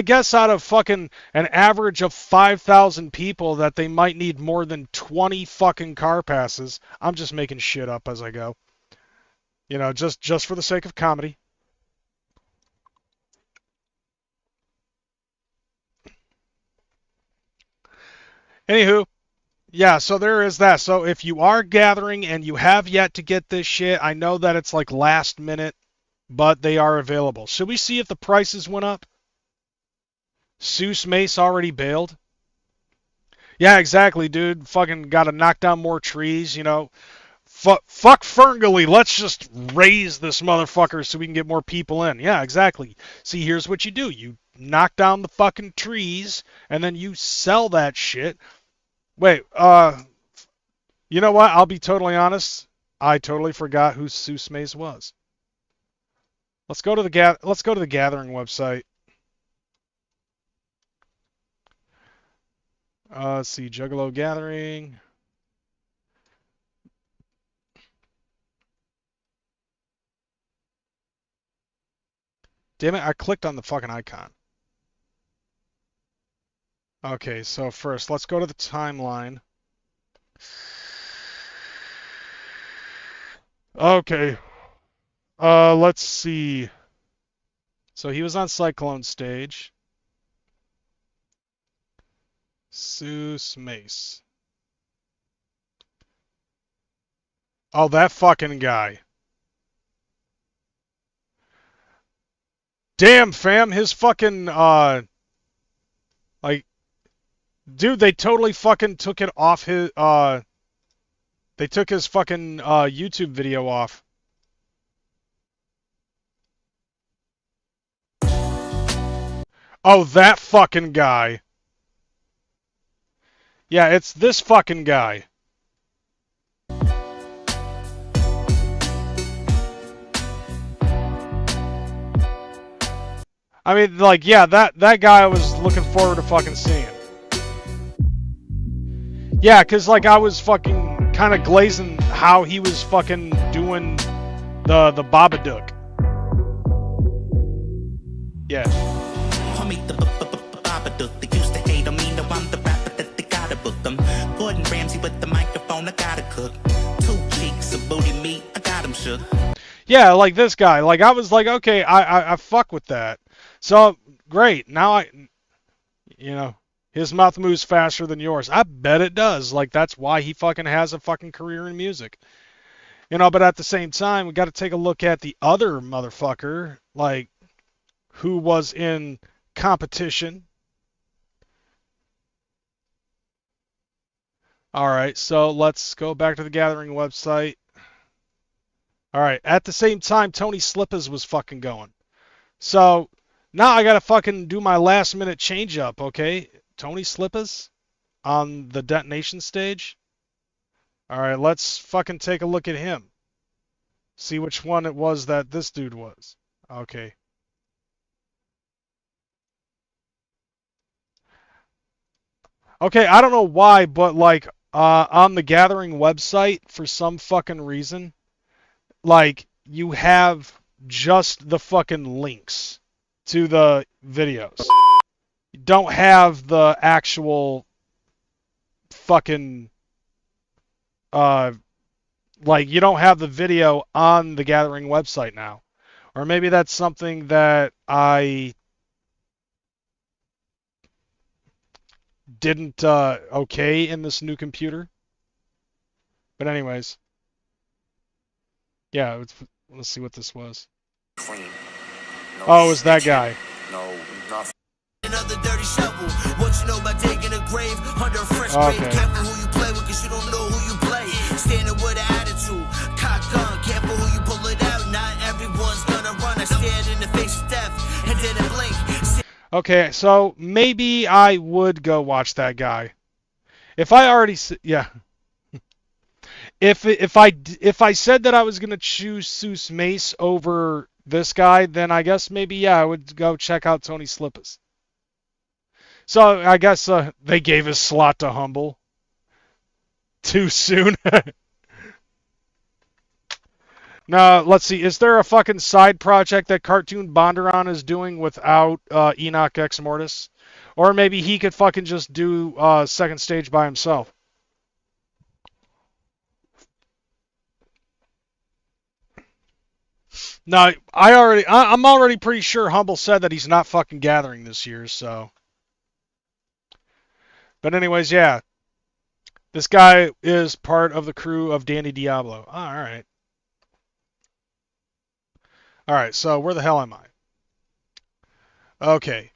guess out of fucking an average of 5,000 people that they might need more than 20 fucking car passes. I'm just making shit up as I go. You know, just for the sake of comedy. Anywho. Yeah, so there is that. So if you are gathering and you have yet to get this shit, I know that it's like last minute, but they are available. Should we see if the prices went up? Seuss Mace already bailed? Yeah, exactly, dude. Fucking gotta knock down more trees, you know. Fuck Ferngully, let's just raise this motherfucker so we can get more people in. Yeah, exactly. See, here's what you do. You knock down the fucking trees, and then you sell that shit. Wait, you know what? I'll be totally honest. I totally forgot who Seuss Mace was. Let's go to the Gathering website. Let's see, Juggalo Gathering. Damn it, I clicked on the fucking icon. Okay, so first, let's go to the timeline. Okay. Let's see. So he was on Cyclone stage. Seuss Mace. Oh, that fucking guy. Damn, fam, his fucking, dude, they totally fucking took it off his, they took his fucking, YouTube video off. Oh, that fucking guy. Yeah, it's this fucking guy. I mean, like, yeah, that guy I was looking forward to fucking seeing. Yeah, cause like I was fucking kind of glazing how he was fucking doing the Babadook. Yeah. Homie, the Babadook. They used to hate on me. Now I'm the rapper that they gotta book them. Gordon Ramsay with the microphone. I gotta cook. 2 cheeks of booty meat. I got him shook. Yeah, like this guy. Like I was like, okay, I fuck with that. So great. Now his mouth moves faster than yours. I bet it does. Like that's why he fucking has a fucking career in music. But at the same time, we got to take a look at the other motherfucker, like who was in competition. All right, so let's go back to the Gathering website. All right, at the same time, Tony Slippas was fucking going. So now I got to fucking do my last minute change up, okay? Tony Slippas on the detonation stage. All right, let's fucking take a look at him. See which one it was that this dude was. Okay. Okay, I don't know why, but like on the Gathering website, for some fucking reason, like you have just the fucking links to the videos. You don't have the actual fucking like you don't have the video on the Gathering website now. Or maybe that's something that I didn't okay in this new computer. But anyways. Yeah, let's see what this was. Clean. No Oh, it was that snitching. guy. No, nothing. Another dirty shovel. What you know about digging a grave under a fresh Okay. grave? Careful who you play with, cause you don't know who you play. Standing with an attitude, cock gun. Careful who you pull it out. Not everyone's gonna run. I stared in the face of death and didn't blink. Okay, so maybe I would go watch that guy. If I already yeah. If I said that I was gonna choose Seuss Mace over this guy, then I guess maybe yeah I would go check out Tony Slippas. So I guess they gave his slot to Humble too soon. Now let's see. Is there a fucking side project that Cartoon Bonderon is doing without Enoch Ex Mortis, or maybe he could fucking just do second stage by himself? No, I'm already pretty sure Humble said that he's not fucking gathering this year, so. But anyways, yeah. This guy is part of the crew of Danny Diablo. Oh, alright. Alright, so where the hell am I? Okay.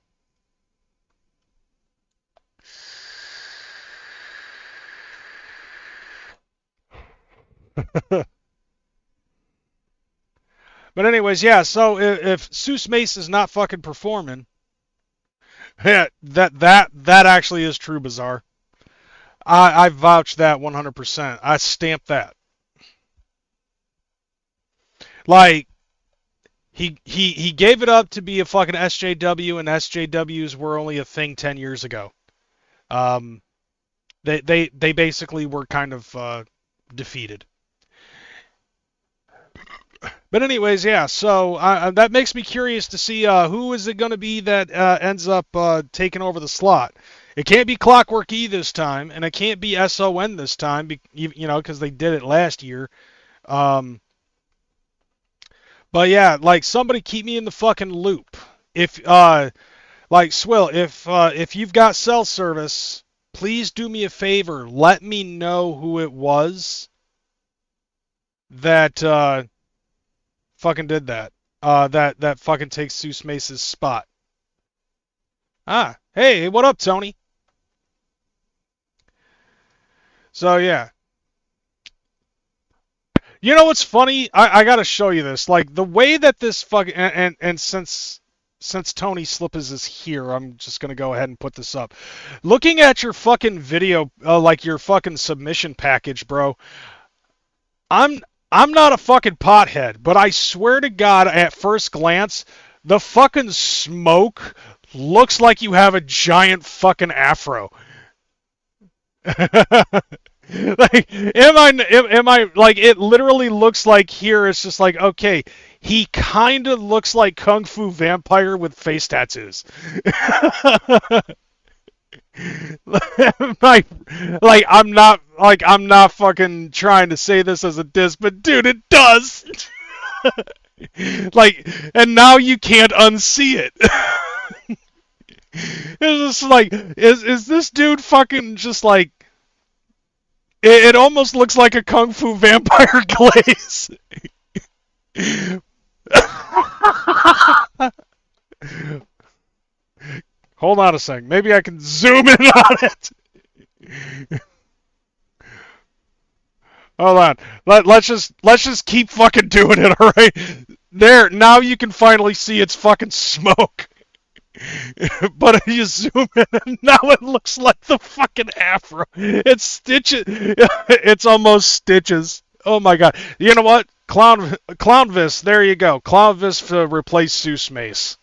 But anyways, yeah, so if Seuss Mace is not fucking performing, yeah, that actually is true, Bizarre. I vouch that 100%. I stamp that. Like, he gave it up to be a fucking SJW, and SJWs were only a thing 10 years ago. They basically were kind of defeated. But anyways, yeah, so that makes me curious to see who is it going to be that ends up taking over the slot. It can't be Clockwork E this time, and it can't be SON this time, because they did it last year. But yeah, like, somebody keep me in the fucking loop. If, like, Swill, if you've got cell service, please do me a favor. Let me know who it was that fucking did that. That fucking takes Seuss Mace's spot. Ah, hey, what up, Tony? So yeah. You know what's funny? I gotta show you this. Like, the way that this fucking and since Tony Slippas is here, I'm just gonna go ahead and put this up. Looking at your fucking video, like your fucking submission package, bro. I'm not a fucking pothead, but I swear to God, at first glance, the fucking smoke looks like you have a giant fucking afro. Like, am I like, it literally looks like here it's just like, okay, he kind of looks like Kung Fu Vampire with face tattoos. like I'm not fucking trying to say this as a diss, but dude, it does. Like, and now you can't unsee it. It's just like, is this dude fucking just like, it almost looks like a Kung Fu Vampire glaze. Hold on a sec. Maybe I can zoom in on it. Hold on. Let's just keep fucking doing it, alright? There, now you can finally see its fucking smoke. But if you zoom in, and now it looks like the fucking afro. It's stitches. It's almost stitches. Oh my god. You know what? Clownvis, there you go. Clownvis to replace Seuss Mace.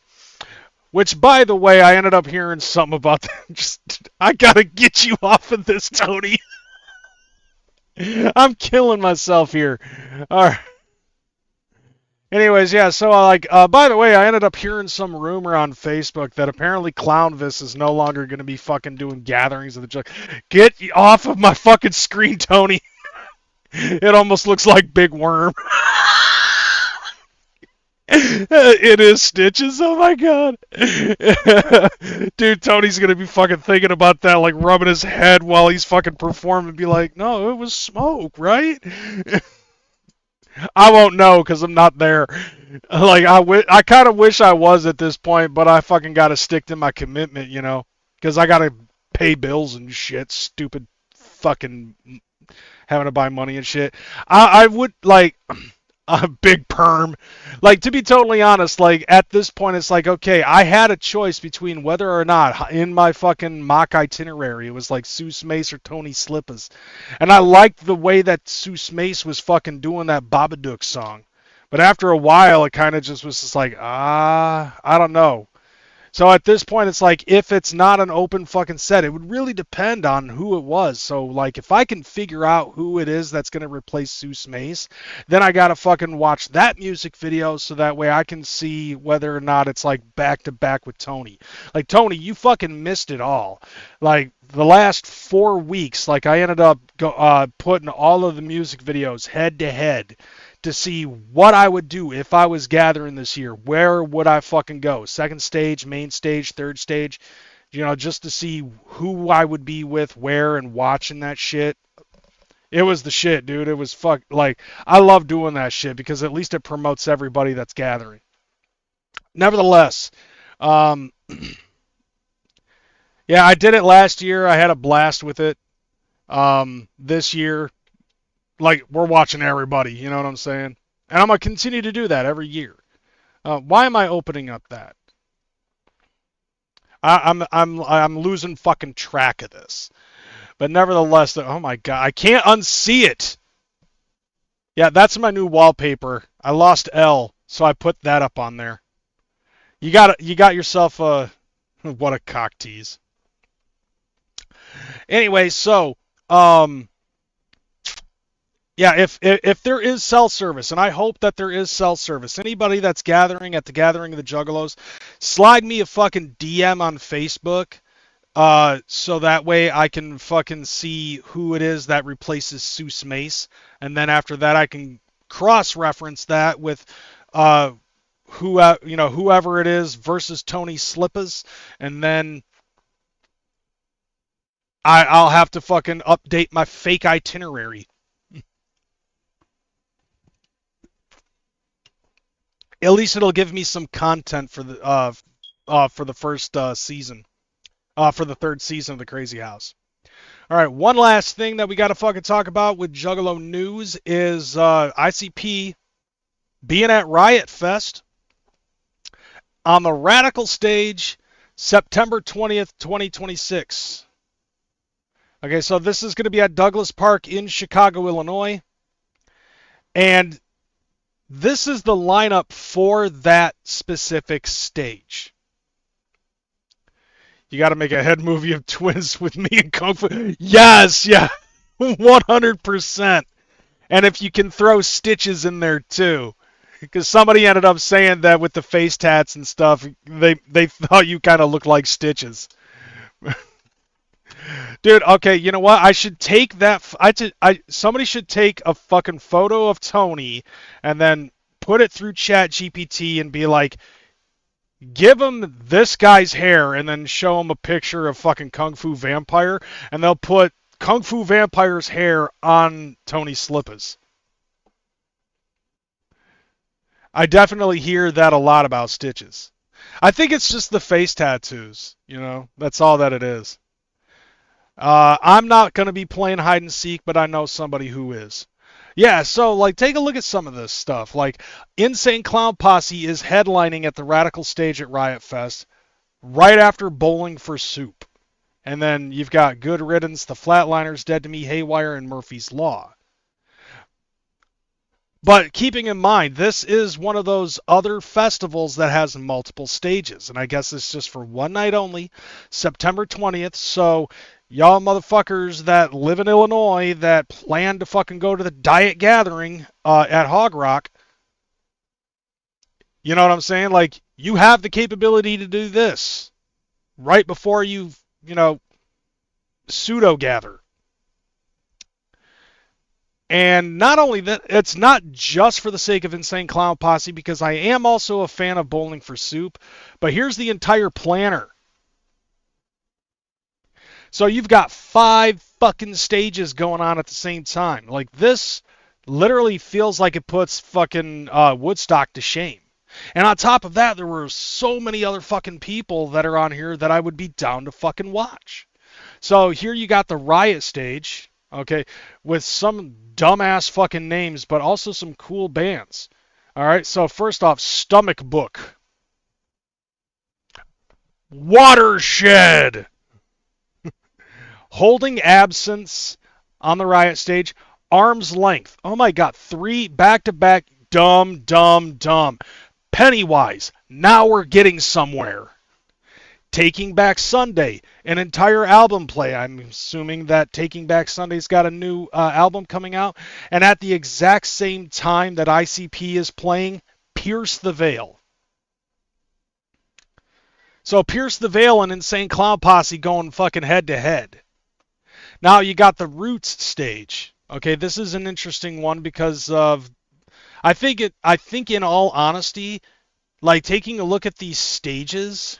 Which, by the way, I ended up hearing something about that. I gotta get you off of this, Tony. I'm killing myself here. Alright. Anyways, yeah, so by the way, I ended up hearing some rumor on Facebook that apparently Clownvis is no longer going to be fucking doing gatherings of the jug. Get off of my fucking screen, Tony. It almost looks like Big Worm. It is Stitches, oh my god. Dude, Tony's going to be fucking thinking about that, like rubbing his head while he's fucking performing and be like, no, it was smoke, right? I won't know because I'm not there. Like, I kind of wish I was at this point, but I fucking got to stick to my commitment, you know? Because I got to pay bills and shit. Stupid fucking having to buy money and shit. I would, like, a big perm. Like, to be totally honest, like, at this point, it's like, okay, I had a choice between whether or not in my fucking mock itinerary it was like Seuss Mace or Tony Slippas. And I liked the way that Seuss Mace was fucking doing that Babadook song. But after a while, it kind of just was just like, I don't know. So at this point, it's like, if it's not an open fucking set, it would really depend on who it was. So, like, if I can figure out who it is that's going to replace Seuss Mace, then I got to fucking watch that music video so that way I can see whether or not it's, like, back-to-back with Tony. Like, Tony, you fucking missed it all. Like, the last 4 weeks, like, I ended up putting all of the music videos head-to-head to see what I would do if I was gathering this year. Where would I fucking go? Second stage, main stage, third stage, you know, just to see who I would be with, where, and watching that shit. It was the shit, dude. It was like, I love doing that shit because at least it promotes everybody that's gathering. Nevertheless, yeah, I did it last year. I had a blast with it. This year, like, we're watching everybody, you know what I'm saying? And I'm going to continue to do that every year. Why am I opening up that? I'm losing fucking track of this. But nevertheless, oh my god, I can't unsee it. Yeah, that's my new wallpaper. I lost L, so I put that up on there. You got yourself a what a cock tease. Anyway, so yeah, if there is cell service, and I hope that there is cell service, anybody that's gathering at the Gathering of the Juggalos, slide me a fucking DM on Facebook, so that way I can fucking see who it is that replaces Seuss Mace, and then after that I can cross-reference that with whoever it is versus Tony Slippas, and then I'll have to fucking update my fake itinerary. At least it'll give me some content for the first season, for the third season of the Crazy House. All right, one last thing that we got to fucking talk about with Juggalo news is ICP being at Riot Fest on the Radical stage, September 20th, 2026. Okay, so this is going to be at Douglas Park in Chicago, Illinois, and This is the lineup for that specific stage. You got to make a head movie of twins with me and Kung Fu. Yes, yeah, 100%. And if you can throw Stitches in there too. Because somebody ended up saying that with the face tats and stuff, they thought you kind of looked like Stitches. Dude, okay, you know what? I should take that. Somebody should take a fucking photo of Tony and then put it through Chat GPT and be like, give him this guy's hair and then show him a picture of fucking Kung Fu Vampire, and they'll put Kung Fu Vampire's hair on Tony's slippers. I definitely hear that a lot about Stitches. I think it's just the face tattoos, you know? That's all that it is. I'm not going to be playing hide and seek, but I know somebody who is. Yeah, so, like, take a look at some of this stuff. Like, Insane Clown Posse is headlining at the Radical stage at Riot Fest right after Bowling for Soup. And then you've got Good Riddance, The Flatliners, Dead to Me, Haywire, and Murphy's Law. But keeping in mind, this is one of those other festivals that has multiple stages. And I guess it's just for one night only, September 20th. So y'all motherfuckers that live in Illinois that plan to fucking go to the Diet Gathering at Hog Rock, you know what I'm saying? Like, you have the capability to do this right before you pseudo-gather. And not only that, it's not just for the sake of Insane Clown Posse, because I am also a fan of Bowling for Soup, but here's the entire planner. So you've got 5 fucking stages going on at the same time. Like, this literally feels like it puts fucking Woodstock to shame. And on top of that, there were so many other fucking people that are on here that I would be down to fucking watch. So here you got the Riot stage, okay, with some dumbass fucking names, but also some cool bands. All right, so first off, Stomach Book. Watershed. Holding Absence on the Riot stage. Arm's Length. Oh my god, 3 back-to-back dumb. Pennywise. Now we're getting somewhere. Taking Back Sunday, an entire album play. I'm assuming that Taking Back Sunday's got a new album coming out. And at the exact same time that ICP is playing, Pierce the Veil. So Pierce the Veil and Insane Clown Posse going fucking head to head. Now you got the Roots stage. Okay, this is an interesting one because of, I think in all honesty, like taking a look at these stages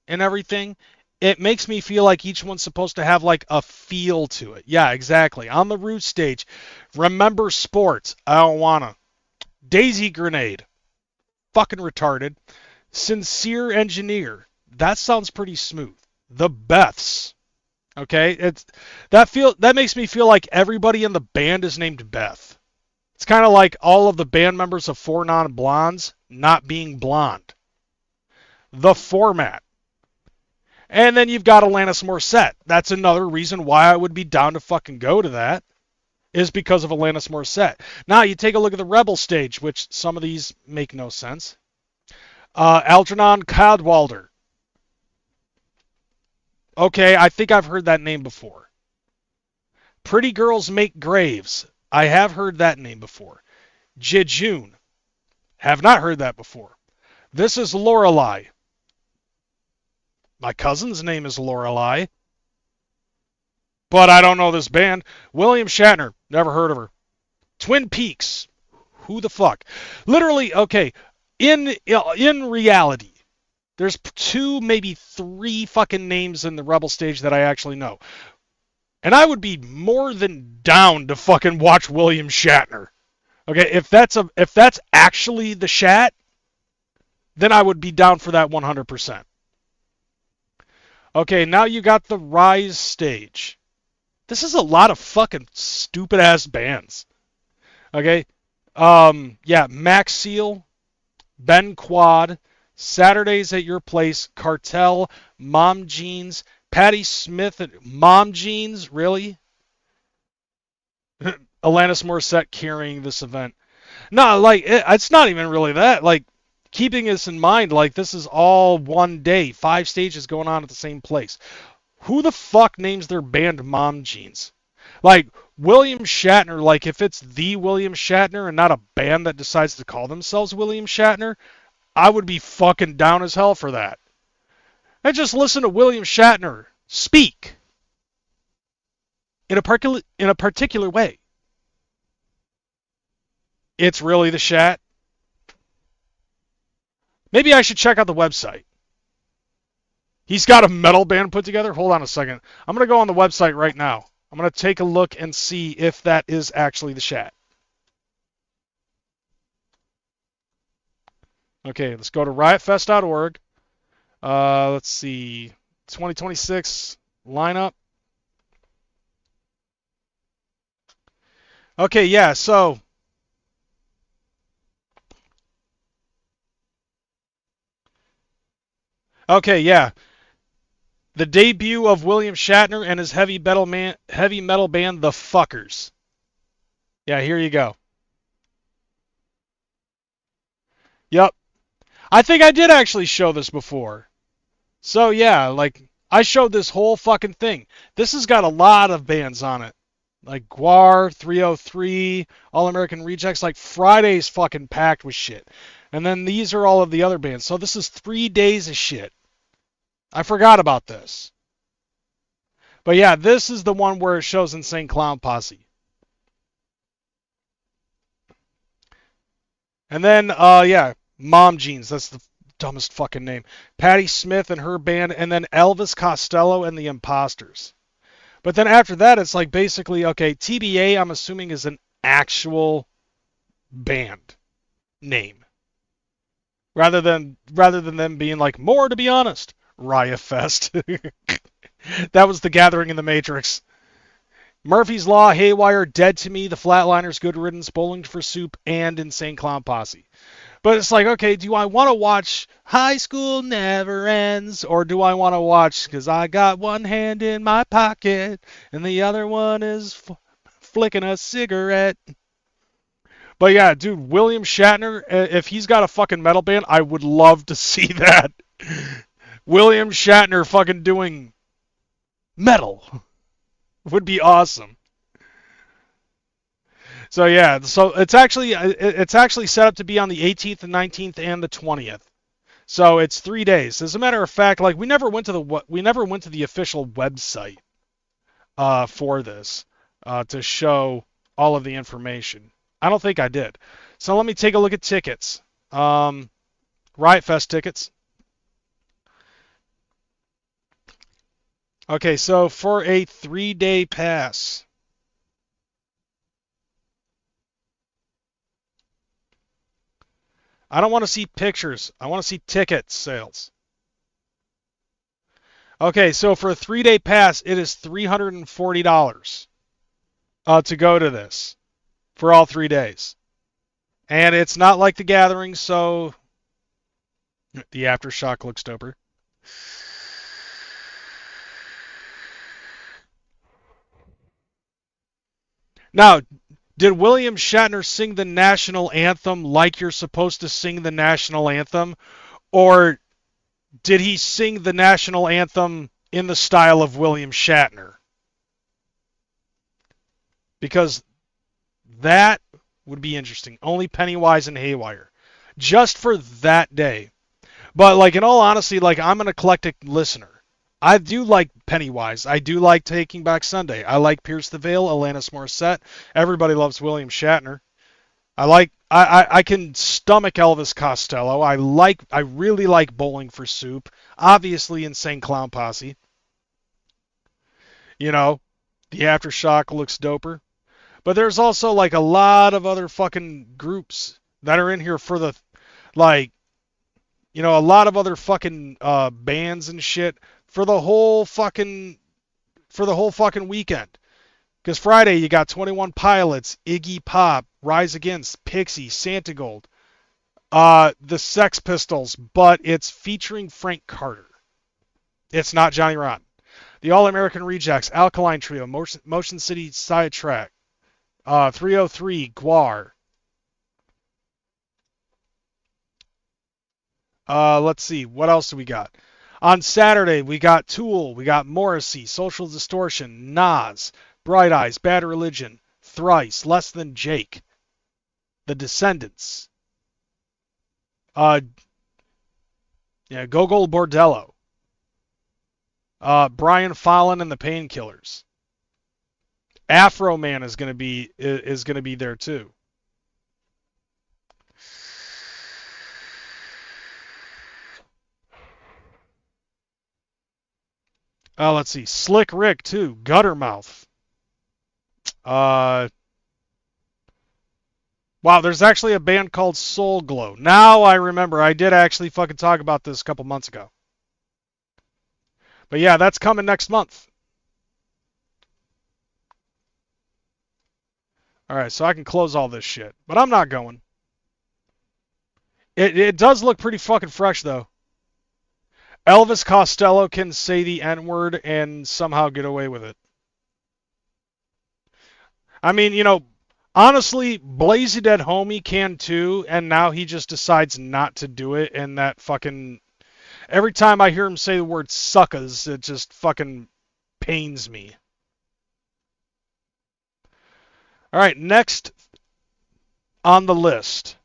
and everything, it makes me feel like each one's supposed to have like a feel to it. Yeah, exactly. On the Roots stage, Remember Sports. I don't wanna. Daisy Grenade. Fucking retarded. Sincere Engineer. That sounds pretty smooth. The Beths. Okay, that makes me feel like everybody in the band is named Beth. It's kind of like all of the band members of Four Non-Blondes not being blonde. The Format. And then you've got Alanis Morissette. That's another reason why I would be down to fucking go to that, is because of Alanis Morissette. Now you take a look at the Rebel stage, which some of these make no sense. Algernon Cadwalder. Okay, I think I've heard that name before. Pretty Girls Make Graves. I have heard that name before. Jejune. Have not heard that before. This is Lorelei. My cousin's name is Lorelei. But I don't know this band. William Shatner. Never heard of her. Twin Peaks. Who the fuck? Literally, okay, in reality, there's 2, maybe 3 fucking names in the Rebel stage that I actually know. And I would be more than down to fucking watch William Shatner. Okay, if that's actually the Shat, then I would be down for that 100%. Okay, now you got the Rise stage. This is a lot of fucking stupid ass bands. Okay, yeah, Max Seal, Ben Quad, Saturdays at Your Place, Cartel, Mom Jeans, Patti Smith, Mom Jeans, really? Alanis Morissette carrying this event. No, like it's not even really that. Like keeping this in mind, like this is all one day, 5 stages going on at the same place. Who the fuck names their band Mom Jeans? Like William Shatner, like if it's the William Shatner and not a band that decides to call themselves William Shatner, I would be fucking down as hell for that. And just listen to William Shatner speak in a particular way. It's really the Shat. Maybe I should check out the website. He's got a metal band put together. Hold on a second. I'm going to go on the website right now. I'm going to take a look and see if that is actually the Shat. Okay, let's go to riotfest.org. Let's see. 2026 lineup. Okay, yeah, so okay, yeah. The debut of William Shatner and his heavy metal band, The Fuckers. Yeah, here you go. Yep. I think I did actually show this before. So yeah, like I showed this whole fucking thing. This has got a lot of bands on it. Like Guar, 303, All American Rejects. Like Friday's fucking packed with shit. And then these are all of the other bands. So this is 3 days of shit. I forgot about this. But yeah, this is the one where it shows Insane Clown Posse. And then, yeah, Mom Jeans. That's the dumbest fucking name. Patti Smith and her band, and then Elvis Costello and the Imposters. But then after that, it's like basically, okay, TBA, I'm assuming, is an actual band name. Rather than them being like, more to be honest, Riot Fest. That was the Gathering in the Matrix. Murphy's Law, Haywire, Dead to Me, The Flatliners, Good Riddance, Bowling for Soup, and Insane Clown Posse. But it's like, okay, do I want to watch High School Never Ends, or do I want to watch, because I got one hand in my pocket, and the other one is flicking a cigarette. But yeah, dude, William Shatner, if he's got a fucking metal band, I would love to see that. William Shatner fucking doing metal would be awesome. So yeah, so it's actually set up to be on the 18th and 19th and the 20th. So it's 3 days. As a matter of fact, like we never went to the official website for this to show all of the information. I don't think I did. So let me take a look at tickets. Riot Fest tickets. Okay, so for a 3-day pass. I don't want to see pictures. I want to see ticket sales. Okay, so for a 3-day pass, it is $340 to go to this for all 3 days. And it's not like the Gathering, so the Aftershock looks doper. Now, did William Shatner sing the national anthem like you're supposed to sing the national anthem? Or did he sing the national anthem in the style of William Shatner? Because that would be interesting. Only Pennywise and Haywire. Just for that day. But like in all honesty, like I'm an eclectic listener. I do like Pennywise. I do like Taking Back Sunday. I like Pierce the Veil, Alanis Morissette. Everybody loves William Shatner. I can stomach Elvis Costello. I really like Bowling for Soup. Obviously Insane Clown Posse. You know, the Aftershock looks doper. But there's also like a lot of other fucking groups that are in here for the like, you know, a lot of other fucking bands and shit. For the whole fucking weekend. Because Friday you got 21 Pilots, Iggy Pop, Rise Against, Pixie, Santa Gold, the Sex Pistols, but it's featuring Frank Carter. It's not Johnny Rotten. The All American Rejects, Alkaline Trio, Motion City Sidetrack, 303, Guar, Let's see. What else do we got? On Saturday, we got Tool, we got Morrissey, Social Distortion, Nas, Bright Eyes, Bad Religion, Thrice, Less Than Jake, The Descendants, Gogol Bordello, Brian Fallon and the Painkillers. Afro Man is gonna be there too. Let's see. Slick Rick too. Guttermouth. Wow, there's actually a band called Soul Glow. Now I remember. I did actually fucking talk about this a couple months ago. But yeah, that's coming next month. Alright, so I can close all this shit. But I'm not going. It does look pretty fucking fresh, though. Elvis Costello can say the N-word and somehow get away with it. I mean, you know, honestly, Blazy Dead Homie can too, and now he just decides not to do it, and that fucking... Every time I hear him say the word suckers, it just fucking pains me. Alright, next on the list.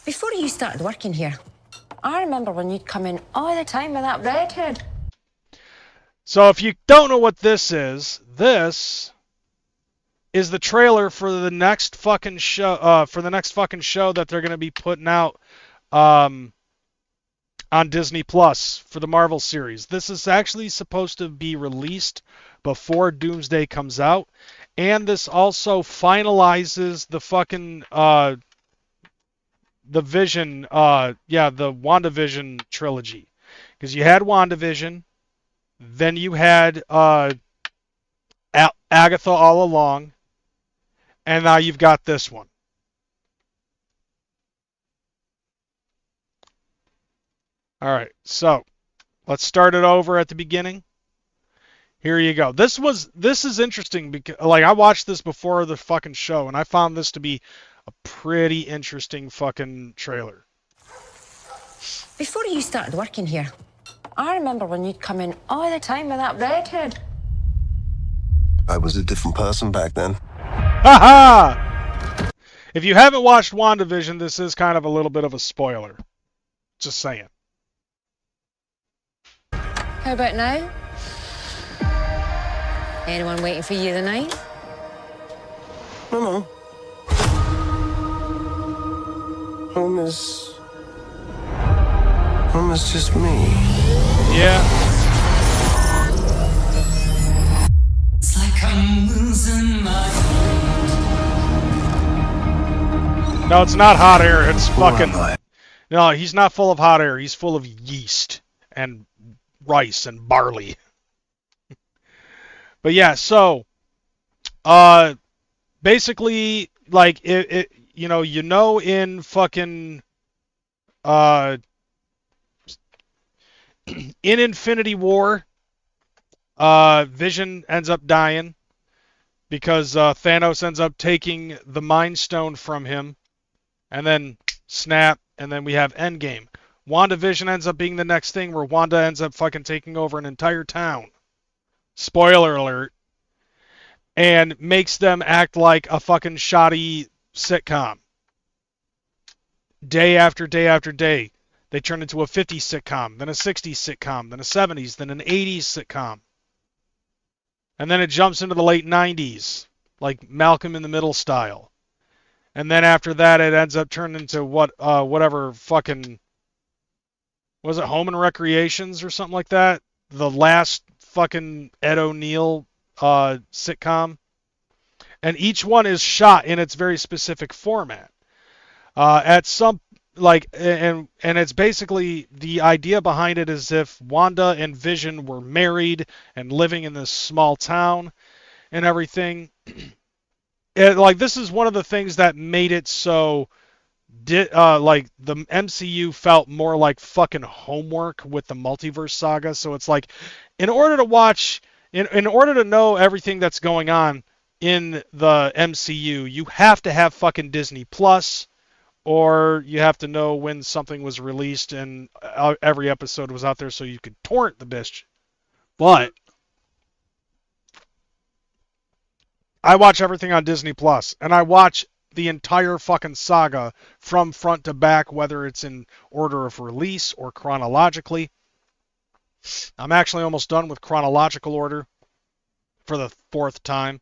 Before you started working here, I remember when you'd come in all the time with that redhead. So if you don't know what this is the trailer for the next fucking show that they're going to be putting out on Disney Plus for the Marvel series. This is actually supposed to be released before Doomsday comes out, and this also finalizes the fucking the Vision, the WandaVision trilogy. Because you had WandaVision, then you had Agatha all along, and now you've got this one. Alright, so let's start it over at the beginning. Here you go. This is interesting because, like, I watched this before the fucking show, and I found this to be a pretty interesting fucking trailer. Before you started working here, I remember when you'd come in all the time with that redhead. I was a different person back then. Haha! If you haven't watched WandaVision, this is kind of a little bit of a spoiler. Just saying. How about now? Anyone waiting for you tonight? No. Home is just me. Yeah. It's like I'm losing my... No, it's not hot air. It's fucking... Who am I? No, he's not full of hot air. He's full of yeast and rice and barley. But yeah, so basically, like, in fucking in Infinity War, Vision ends up dying because Thanos ends up taking the Mind Stone from him, and then snap, and then we have Endgame. WandaVision ends up being the next thing, where Wanda ends up fucking taking over an entire town. Spoiler alert. And makes them act like a fucking shoddy sitcom. Day after day after day. They turn into a 50s sitcom, then a 60s sitcom, then a 70s, then an 80s sitcom. And then it jumps into the late 90s, like Malcolm in the Middle style. And then after that, it ends up turning into whatever fucking... Was it Home and Recreations or something like that? The last fucking Ed O'Neill sitcom. And each one is shot in its very specific format. At some, like, and it's basically, the idea behind it is if Wanda and Vision were married and living in this small town and everything. Like, this is one of the things that made it so... like, the MCU felt more like fucking homework with the multiverse saga. So it's like, in order to watch, in order to know everything that's going on in the MCU, you have to have fucking Disney Plus, or you have to know when something was released and every episode was out there so you could torrent the bitch. But I watch everything on Disney Plus, and I watch the entire fucking saga from front to back, whether it's in order of release or chronologically. I'm actually almost done with chronological order for the 4th time.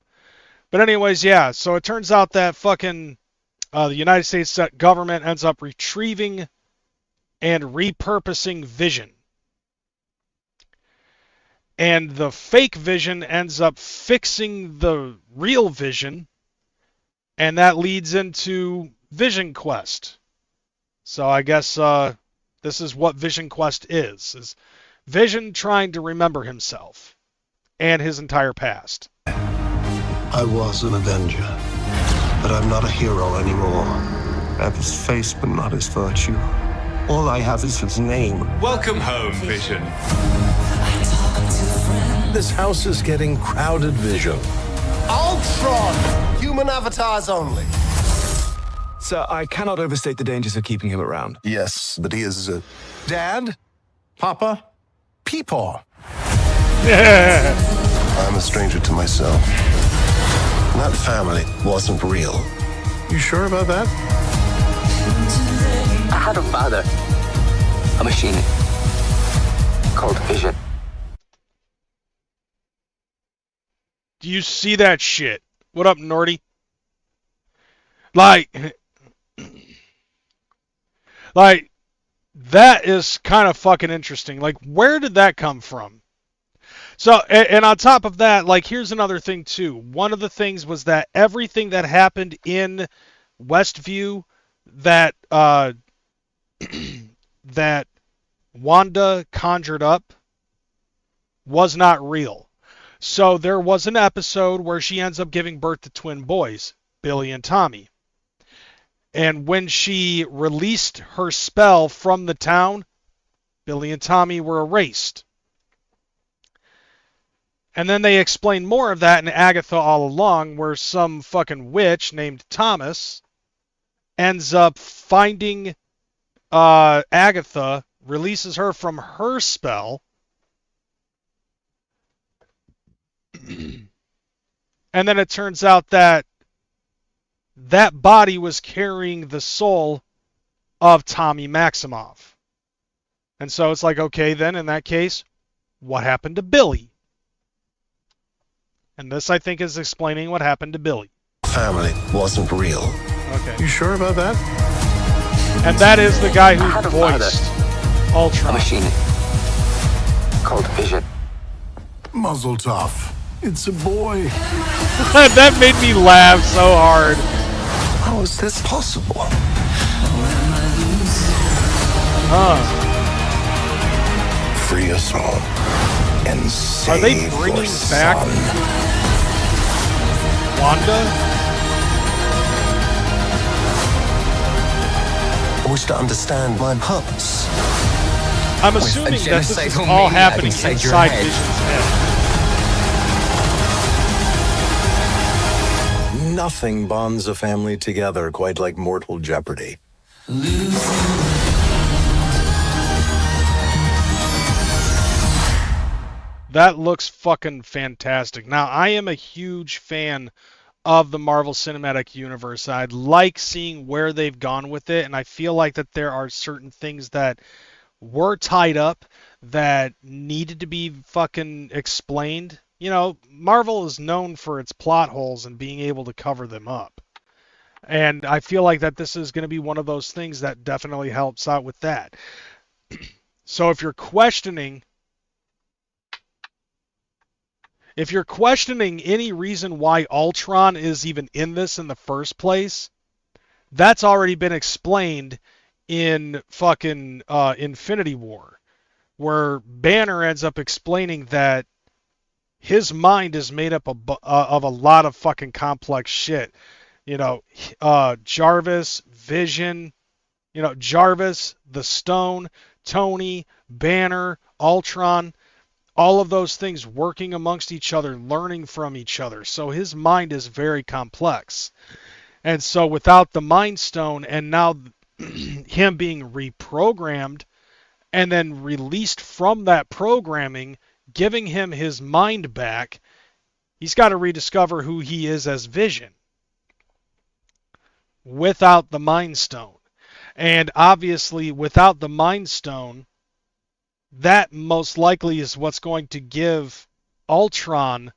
But anyways, yeah, so it turns out that fucking the United States government ends up retrieving and repurposing Vision. And the fake Vision ends up fixing the real Vision, and that leads into Vision Quest. So I guess this is what Vision Quest is Vision trying to remember himself and his entire past. I was an Avenger, but I'm not a hero anymore. I have his face, but not his virtue. All I have is his name. Welcome home, Vision. This house is getting crowded, Vision. Ultron! Human avatars only. Sir, I cannot overstate the dangers of keeping him around. Yes, but he is Dad? Papa? Peepaw? I'm a stranger to myself. That family wasn't real. You sure about that? I had a father, a machine called Vision. Do you see that shit? What up, Nordy? Like, that is kind of fucking interesting. Like, where did that come from? So, and on top of that, like, here's another thing, too. One of the things was that everything that happened in Westview that, that Wanda conjured up was not real. So there was an episode where she ends up giving birth to twin boys, Billy and Tommy. And when she released her spell from the town, Billy and Tommy were erased. And then they explained more of that in Agatha All Along, where some fucking witch named Thomas ends up finding Agatha, releases her from her spell, and then it turns out that that body was carrying the soul of Tommy Maximoff. And so it's like, okay, then in that case, what happened to Billy? And this, I think, is explaining what happened to Billy. Family wasn't real. Okay. You sure about that? And that is the guy who voiced Ultron. A machine called Vision. Muzzle tough. It's a boy. That made me laugh so hard. How is this possible? Free us all and save Are they bringing your back son. Wanda? I wish to understand my purpose. I'm assuming that this is all happening inside Vision's head. Nothing bonds a family together quite like mortal jeopardy. That looks fucking fantastic. Now, I am a huge fan of the Marvel Cinematic Universe. I like seeing where they've gone with it, and I feel like that there are certain things that were tied up that needed to be fucking explained. You know, Marvel is known for its plot holes and being able to cover them up. And I feel like that this is going to be one of those things that definitely helps out with that. So if you're questioning any reason why Ultron is even in this in the first place, that's already been explained in fucking Infinity War, where Banner ends up explaining that his mind is made up of a lot of fucking complex shit. You know, Jarvis, Vision, you know, Jarvis, the Stone, Tony, Banner, Ultron, all of those things working amongst each other, learning from each other. So his mind is very complex. And so without the Mind Stone and now him being reprogrammed and then released from that programming, giving him his mind back, he's got to rediscover who he is as Vision without the Mind Stone. And obviously without the Mind Stone, that most likely is what's going to give Ultron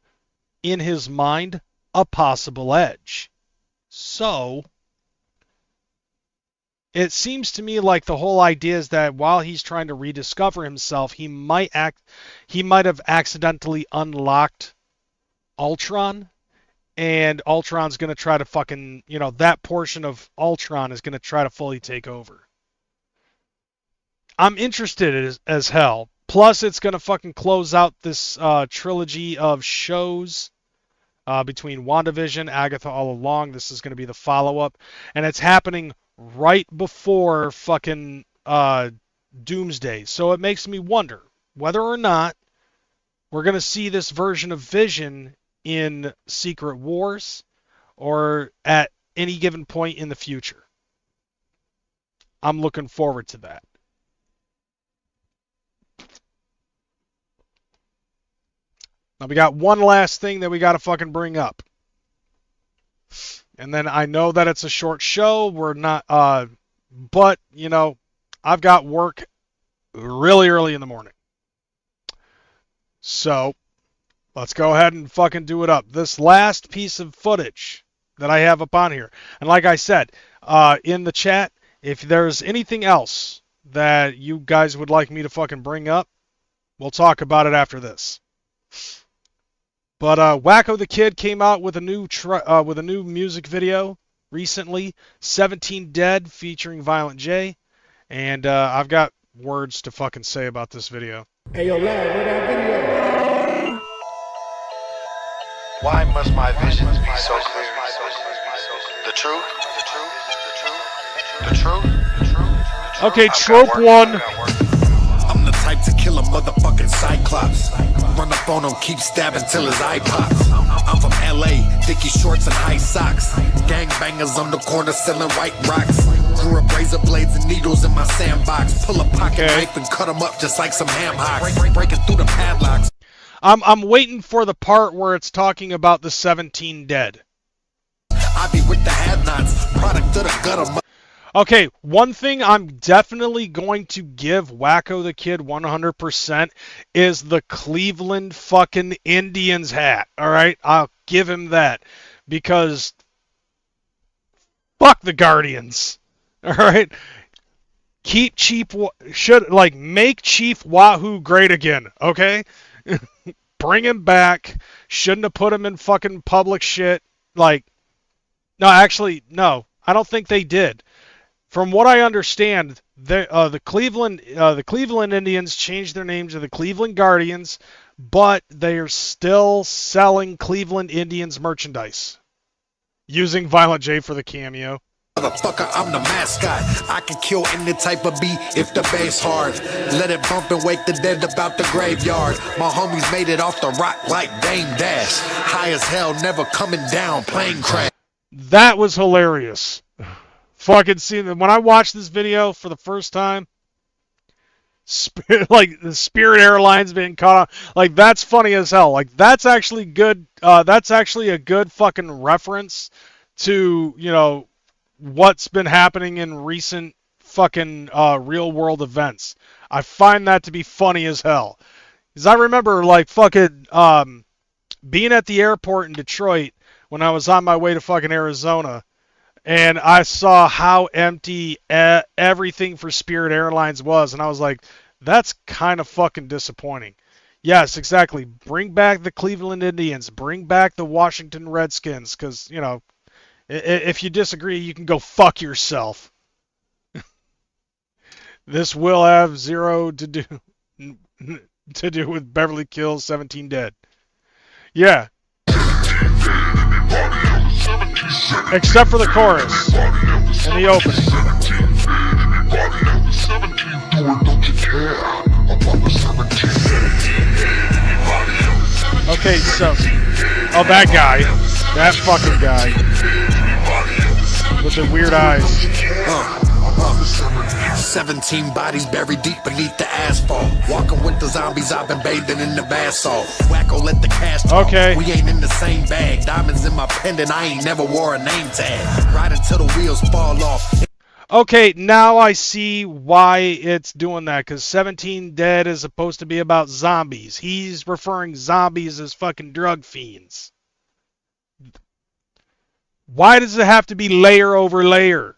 in his mind a possible edge. So it seems to me like the whole idea is that while he's trying to rediscover himself, he might have accidentally unlocked Ultron, and Ultron's going to try to fucking, that portion of Ultron is going to try to fully take over. I'm interested as hell. Plus, it's going to fucking close out this trilogy of shows between WandaVision, Agatha All Along. This is going to be the follow-up. And it's happening right before fucking Doomsday. So it makes me wonder whether or not we're going to see this version of Vision in Secret Wars or at any given point in the future. I'm looking forward to that. Now we got one last thing that we got to fucking bring up. And then I know that it's a short show. We're not, but, I've got work really early in the morning. So, let's go ahead and fucking do it up. This last piece of footage that I have up on here. And like I said, in the chat, if there's anything else that you guys would like me to fucking bring up, we'll talk about it after this. But Wacko the Kid came out with a new music video recently, 17 Dead featuring Violent J, and I've got words to fucking say about this video. Hey yo, lad, where that video? Why must my visions be so clear? The truth? The truth? Okay, trope one. I'm the type to kill a motherfucking Cyclops. Run up on him, keep stabbing till his eye pops. I'm from LA, dicky shorts and high socks. Gangbangers on the corner selling white rocks. Grew up razor blades and needles in my sandbox. Pull a pocket knife and cut them up just like some ham hocks. Breaking through the padlocks. I'm waiting for the part where it's talking about the 17 Dead. I be with the have-nots, product of the gutter. Okay, one thing I'm definitely going to give Wacko the Kid 100% is the Cleveland fucking Indians hat. All right, I'll give him that because fuck the Guardians. All right, make Chief Wahoo great again. Okay, bring him back. Shouldn't have put him in fucking public shit. No, I don't think they did. From what I understand, the Cleveland Indians changed their name to the Cleveland Guardians, but they are still selling Cleveland Indians merchandise using Violent J for the cameo. Motherfucker, I'm the mascot. I can kill any type of beat if the bass hard. Let it bump and wake the dead about the graveyard. My homies made it off the rock like Dame Dash. High as hell, never coming down, plane crash. That was hilarious. Fucking see them when I watched this video for the first time. Like the Spirit Airlines being caught on, that's funny as hell. That's actually good. That's actually a good fucking reference to what's been happening in recent fucking real world events. I find that to be funny as hell. Because I remember being at the airport in Detroit when I was on my way to fucking Arizona. And I saw how empty everything for Spirit Airlines was. And I was like, that's kind of fucking disappointing. Yes, exactly. Bring back the Cleveland Indians. Bring back the Washington Redskins. Because, if you disagree, you can go fuck yourself. This will have zero to do with Beverly Hills 17 Dead. Yeah. Except for the chorus and the opening. Okay, so... Oh, that guy. That fucking guy. with the weird eyes. 17 bodies buried deep beneath the asphalt. Walking with the zombies, I've been bathing in the bath salt. Wacko, let the cash talk. Okay. We ain't in the same bag. Diamonds in my pendant, I ain't never wore a name tag. Ride until the wheels fall off. Okay, now I see why it's doing that, because 17 Dead is supposed to be about zombies. He's referring zombies as fucking drug fiends. Why does it have to be layer over layer?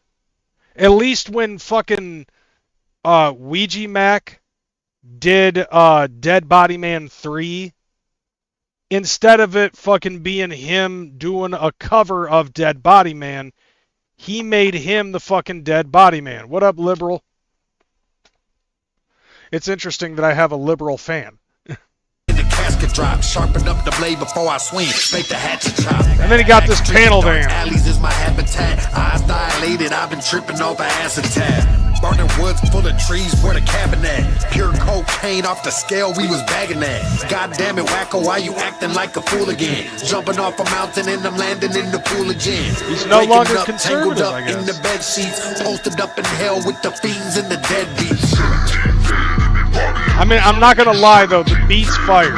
At least when fucking Ouija Mac did Dead Body Man 3, instead of it fucking being him doing a cover of Dead Body Man, he made him the fucking Dead Body Man. What up, liberal? It's interesting that I have a liberal fan. Casket drop, sharpen up the blade before I swing, make the hatchet chop. And then he got this panel van. Alleys is my habitat, eyes dilated, I've been tripping off an acetat. Burning woods full of trees where the cabin at. Pure cocaine off the scale we was bagging that. God damn it, Wacko, why you acting like a fool again? Jumping off a mountain and I'm landing in the pool again. He's no Waking longer up, conservative, tangled up I guess. in the bed sheets, posted up in hell with the fiends and the deadbeats. I mean, I'm not gonna lie though, the beat's fire.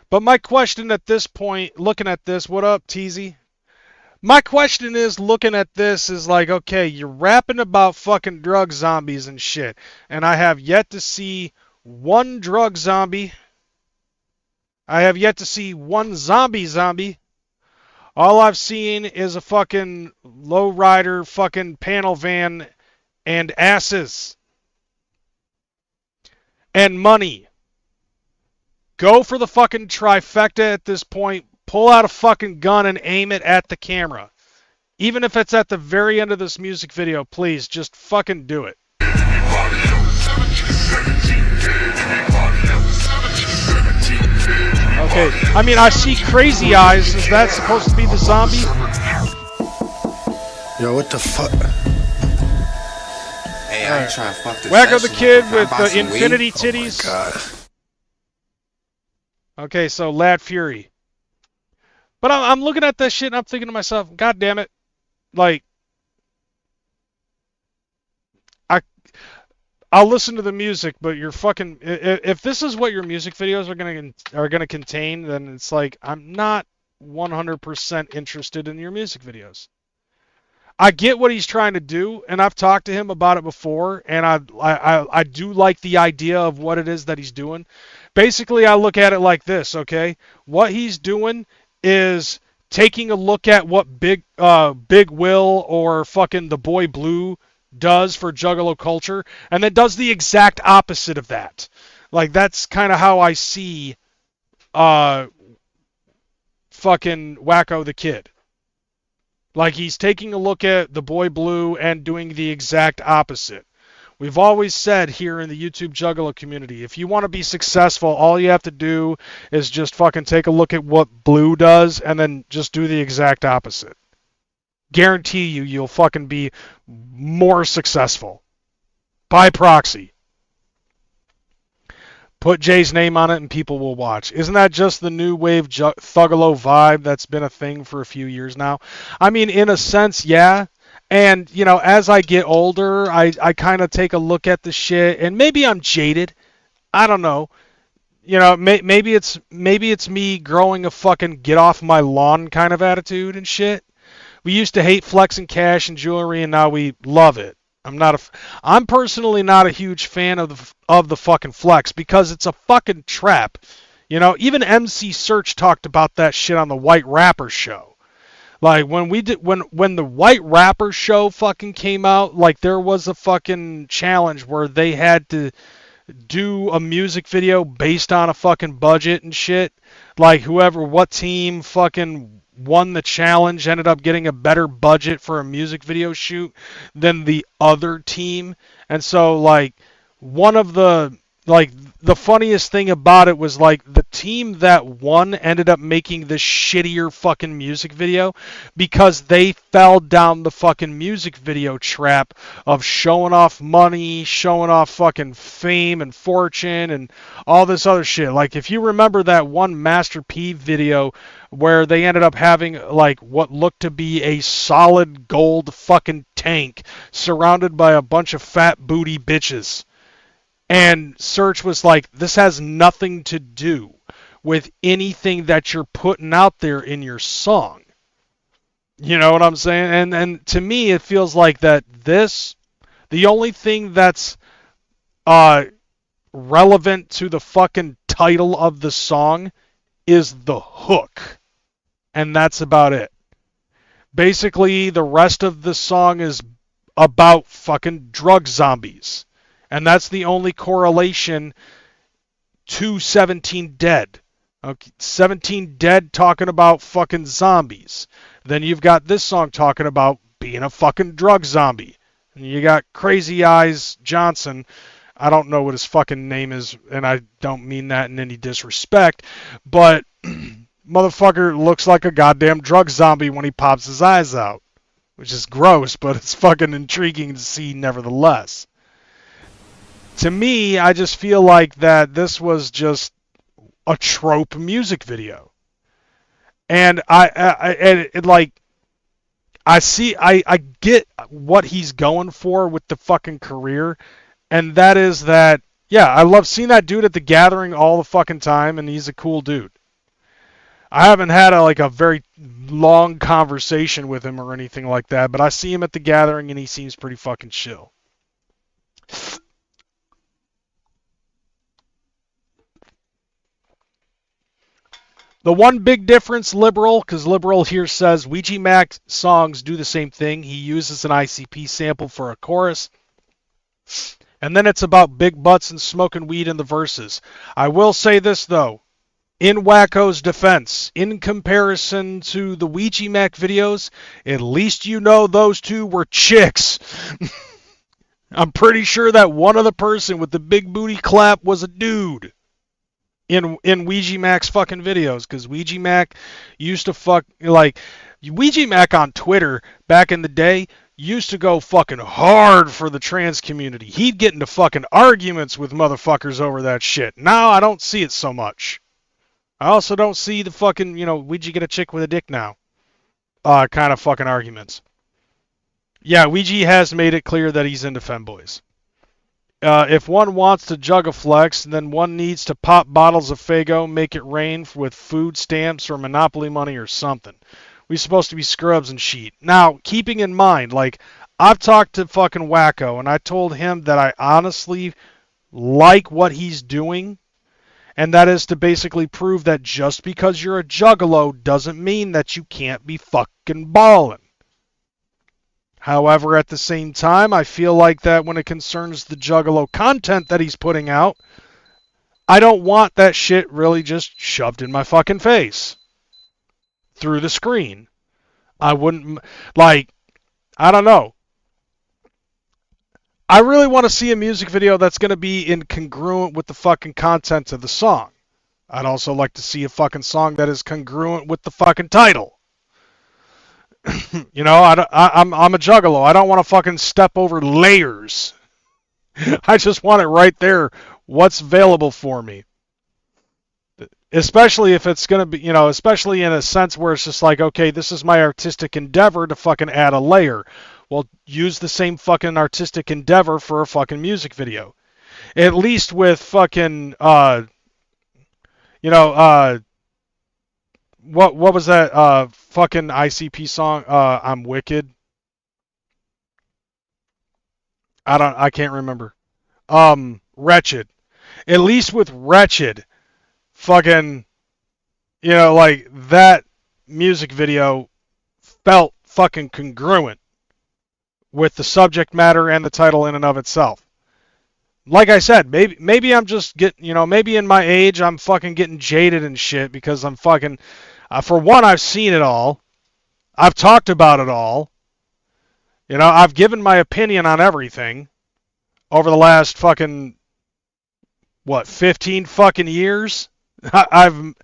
But my question at this point, looking at this, what up, Teasy? My question is, looking at this, is like, okay, you're rapping about fucking drug zombies and shit, and I have yet to see one drug zombie. I have yet to see one zombie. All I've seen is a fucking lowrider, fucking panel van, and asses. And money. Go for the fucking trifecta at this point. Pull out a fucking gun and aim it at the camera. Even if it's at the very end of this music video, please, just fucking do it. Okay, I mean, I see crazy eyes. Is that supposed to be the zombie? Yo, what the fuck? Hey, I ain't trying to fuck this Wacko the session. Kid Can I with buy the some infinity weed? titties. Oh my God. Okay, so Lad Fury. But I'm looking at that shit and I'm thinking to myself, God damn it. Like, I'll listen to the music, but you're fucking, if this is what your music videos are gonna contain, then it's like, I'm not 100% interested in your music videos. I get what he's trying to do, and I've talked to him about it before, and I do like the idea of what it is that he's doing. Basically, I look at it like this, okay? What he's doing is taking a look at what Big Will or fucking the Boy Blue does for Juggalo culture, and then does the exact opposite of that. Like, that's kind of how I see fucking Wacko the Kid. Like, he's taking a look at the Boy Blue and doing the exact opposite. We've always said here in the YouTube Juggalo community, if you want to be successful, all you have to do is just fucking take a look at what Blue does and then just do the exact opposite. Guarantee you'll fucking be more successful. By proxy. Put Jay's name on it and people will watch. Isn't that just the new wave Thuggalo vibe that's been a thing for a few years now? I mean, in a sense, yeah. And, you know, as I get older, I kind of take a look at the shit, and maybe I'm jaded. I don't know. You know, maybe it's me growing a fucking get off my lawn kind of attitude and shit. We used to hate flexing cash and jewelry, and now we love it. I'm personally not a huge fan of the fucking flex because it's a fucking trap. You know, even MC Search talked about that shit on the White Rapper show. Like when the White Rapper show fucking came out, like there was a fucking challenge where they had to do a music video based on a fucking budget and shit. Like what team fucking won the challenge ended up getting a better budget for a music video shoot than the other team. And so like one of the like, the funniest thing about it was, like, the team that won ended up making this shittier fucking music video because they fell down the fucking music video trap of showing off money, showing off fucking fame and fortune and all this other shit. Like, if you remember that one Master P video where they ended up having, like, what looked to be a solid gold fucking tank surrounded by a bunch of fat booty bitches. And Search was like, this has nothing to do with anything that you're putting out there in your song. You know what I'm saying? And to me, it feels like that the only thing that's relevant to the fucking title of the song is the hook. And that's about it. Basically, the rest of the song is about fucking drug zombies. And that's the only correlation to 17 Dead. Okay, 17 Dead talking about fucking zombies. Then you've got this song talking about being a fucking drug zombie. And you got Crazy Eyes Johnson. I don't know what his fucking name is, and I don't mean that in any disrespect, but motherfucker looks like a goddamn drug zombie when he pops his eyes out. Which is gross, but it's fucking intriguing to see nevertheless. To me, I just feel like that this was just a trope music video, and I get what he's going for with the fucking career, and that is that, yeah, I love seeing that dude at the Gathering all the fucking time, and he's a cool dude. I haven't had a very long conversation with him or anything like that, but I see him at the Gathering, and he seems pretty fucking chill. The one big difference, Liberal, because Liberal here says Ouija Mac songs do the same thing. He uses an ICP sample for a chorus. And then it's about big butts and smoking weed in the verses. I will say this, though. In Wacko's defense, in comparison to the Ouija Mac videos, at least you know those two were chicks. I'm pretty sure that one other person with the big booty clap was a dude. In Ouija Mac's fucking videos, because Ouija Mac used to Ouija Mac on Twitter back in the day used to go fucking hard for the trans community. He'd get into fucking arguments with motherfuckers over that shit. Now I don't see it so much. I also don't see the fucking, Ouija get a chick with a dick now kind of fucking arguments. Yeah, Ouija has made it clear that he's into femboys. If one wants to jug a flex, then one needs to pop bottles of Faygo, make it rain with food stamps or Monopoly money or something. We're supposed to be scrubs and shit. Now, keeping in mind, I've talked to fucking Wacko, and I told him that I honestly like what he's doing, and that is to basically prove that just because you're a juggalo doesn't mean that you can't be fucking ballin'. However, at the same time, I feel like that when it concerns the Juggalo content that he's putting out, I don't want that shit really just shoved in my fucking face through the screen. I wouldn't, I don't know. I really want to see a music video that's going to be incongruent with the fucking content of the song. I'd also like to see a fucking song that is congruent with the fucking title. I'm a juggalo. I don't want to fucking step over layers. I just want it right there, what's available for me. Especially if it's going to be, especially in a sense where it's just like, okay, this is my artistic endeavor to fucking add a layer. Well, use the same fucking artistic endeavor for a fucking music video. At least with fucking, what was that fucking ICP song? I'm Wicked. I can't remember. Wretched. At least with Wretched, fucking, that music video felt fucking congruent with the subject matter and the title in and of itself. Like I said, maybe I'm just getting, maybe in my age I'm fucking getting jaded and shit because I'm fucking, for one, I've seen it all. I've talked about it all. I've given my opinion on everything over the last fucking, what, 15 fucking years? I've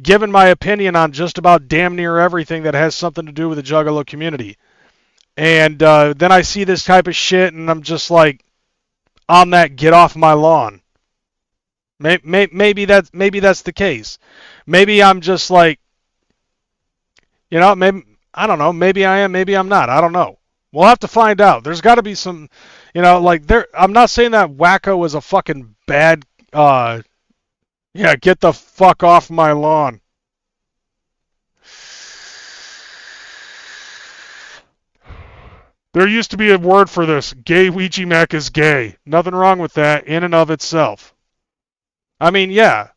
given my opinion on just about damn near everything that has something to do with the Juggalo community. And then I see this type of shit, and I'm just like, on that, get off my lawn. Maybe that's the case. Maybe I'm just like, you know, maybe I don't know. Maybe I am. Maybe I'm not. I don't know. We'll have to find out. There's got to be some, you know, like there. I'm not saying that Wacko is a fucking bad. Yeah, get the fuck off my lawn. There used to be a word for this. Gay Ouija Mac is gay. Nothing wrong with that in and of itself. I mean, yeah.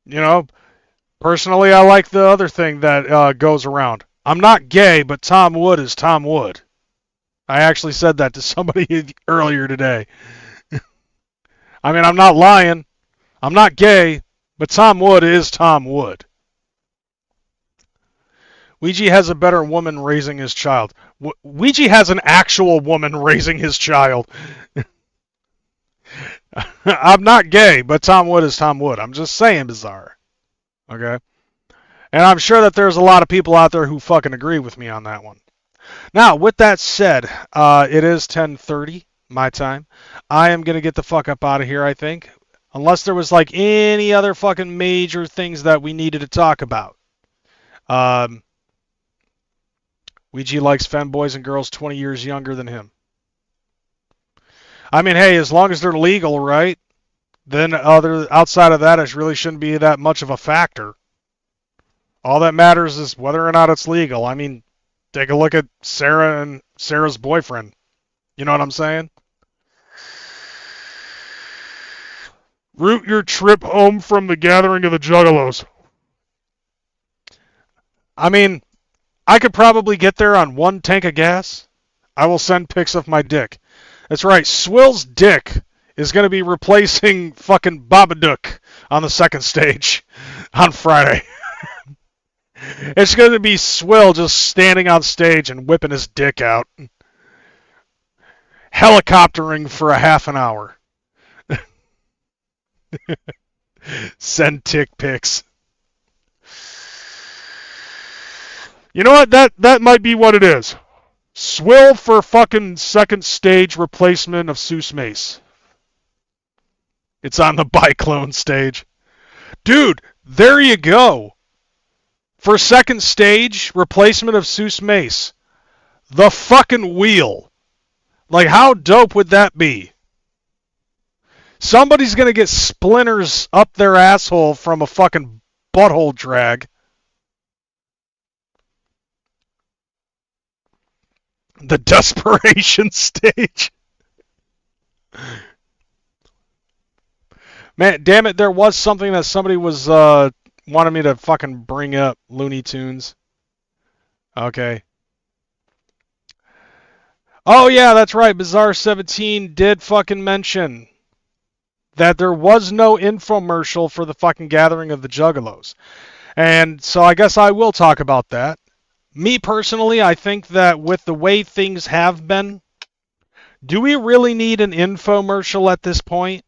You know, personally, I like the other thing that goes around. I'm not gay, but Tom Wood is Tom Wood. I actually said that to somebody earlier today. I mean, I'm not lying. I'm not gay, but Tom Wood is Tom Wood. Ouija has a better woman raising his child. Ouija has an actual woman raising his child. I'm not gay, but Tom Wood is Tom Wood. I'm just saying bizarre. Okay? And I'm sure that there's a lot of people out there who fucking agree with me on that one. Now, with that said, it is 10:30 my time. I am going to get the fuck up out of here, I think. Unless there was like any other fucking major things that we needed to talk about. Ouija likes femboys and girls 20 years younger than him. I mean, hey, as long as they're legal, right? Then outside of that, it really shouldn't be that much of a factor. All that matters is whether or not it's legal. I mean, take a look at Sarah and Sarah's boyfriend. You know what I'm saying? Route your trip home from the gathering of the Juggalos. I mean, I could probably get there on 1 tank of gas. I will send pics of my dick. That's right, Swill's dick is going to be replacing fucking Babadook on the second stage on Friday. It's going to be Swill just standing on stage and whipping his dick out. Helicoptering for a half an hour. Send tick pics. You know what? That might be what it is. Swill for fucking second stage replacement of Seuss Mace. It's on the Biclone stage. Dude, there you go. For second stage replacement of Seuss Mace. The fucking wheel. Like, how dope would that be? Somebody's gonna get splinters up their asshole from a fucking butthole drag. The desperation stage. Man, damn it, there was something that somebody was wanted me to fucking bring up. Looney Tunes. Okay. Oh yeah, that's right. Bizarre17 did fucking mention that there was no infomercial for the fucking gathering of the Juggalos. And so I guess I will talk about that. Me personally, I think that with the way things have been, do we really need an infomercial at this point?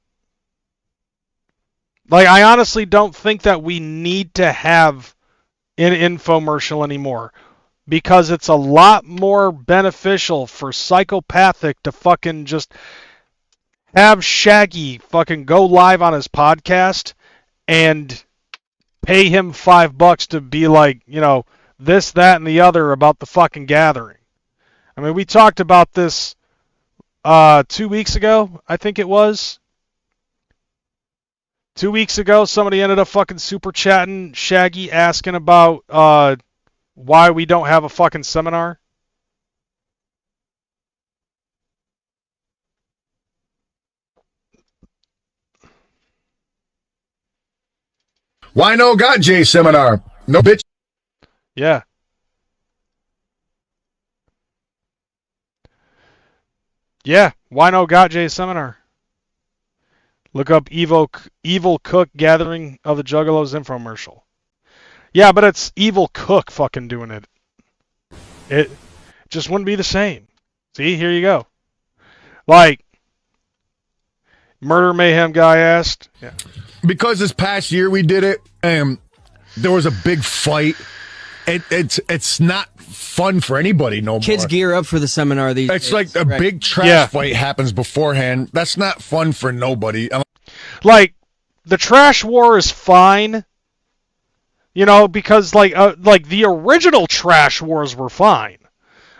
Like, I honestly don't think that we need to have an infomercial anymore. Because it's a lot more beneficial for Psychopathic to fucking just have Shaggy fucking go live on his podcast and pay him $5 to be like, you know, this, that, and the other about the fucking gathering. I mean, we talked about this 2 weeks ago, I think it was. 2 weeks ago, somebody ended up fucking super chatting Shaggy asking about why we don't have a fucking seminar. Why no got J seminar? No bitch. Yeah. Yeah, why no got J seminar? Look up Evil Cook Gathering of the Juggalos infomercial. Yeah, but it's Evil Cook fucking doing it. It just wouldn't be the same. See, here you go. Like, Murder Mayhem guy asked. Yeah. Because this past year we did it, and there was a big fight. It's not fun for anybody no more. Kids gear up for the seminar these days. It's like a big trash fight happens beforehand. That's not fun for nobody. Like, the trash war is fine, you know, because like the original trash wars were fine,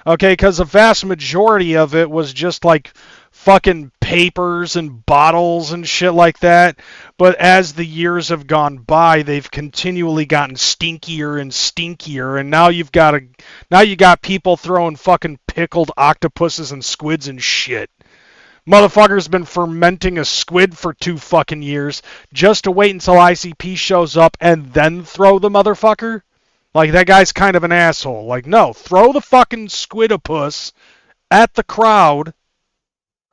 okay, because the vast majority of it was just like fucking papers and bottles and shit like that. But as the years have gone by, they've continually gotten stinkier and stinkier, and now you got people throwing fucking pickled octopuses and squids and shit. Motherfucker's been fermenting a squid for 2 fucking years just to wait until ICP shows up and then throw the motherfucker? Like, that guy's kind of an asshole. Like, no, throw the fucking squidopus at the crowd,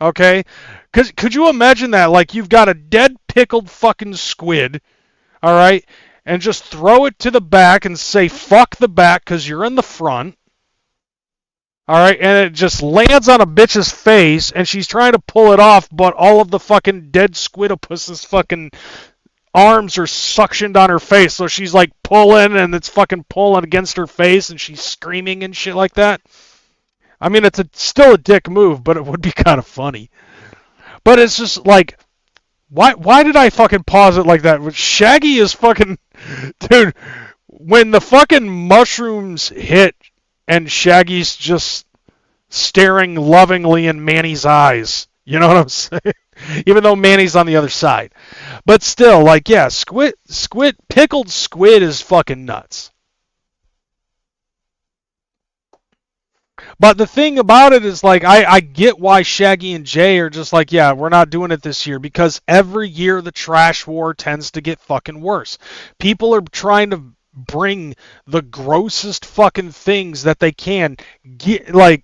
okay? Because could you imagine that? Like, you've got a dead pickled fucking squid, all right? And just throw it to the back and say, fuck the back because you're in the front. All right, and it just lands on a bitch's face, and she's trying to pull it off, but all of the fucking dead squidopus's fucking arms are suctioned on her face, so she's like pulling, and it's fucking pulling against her face, and she's screaming and shit like that. I mean, it's still a dick move, but it would be kind of funny. But it's just like, why did I fucking pause it like that? Shaggy is fucking, dude, when the fucking mushrooms hit, and Shaggy's just staring lovingly in Manny's eyes. You know what I'm saying? Even though Manny's on the other side. But still, like, yeah, pickled squid is fucking nuts. But the thing about it is, like, I get why Shaggy and Jay are just like, yeah, we're not doing it this year, because every year the trash war tends to get fucking worse. People are trying to bring the grossest fucking things that they can. Like,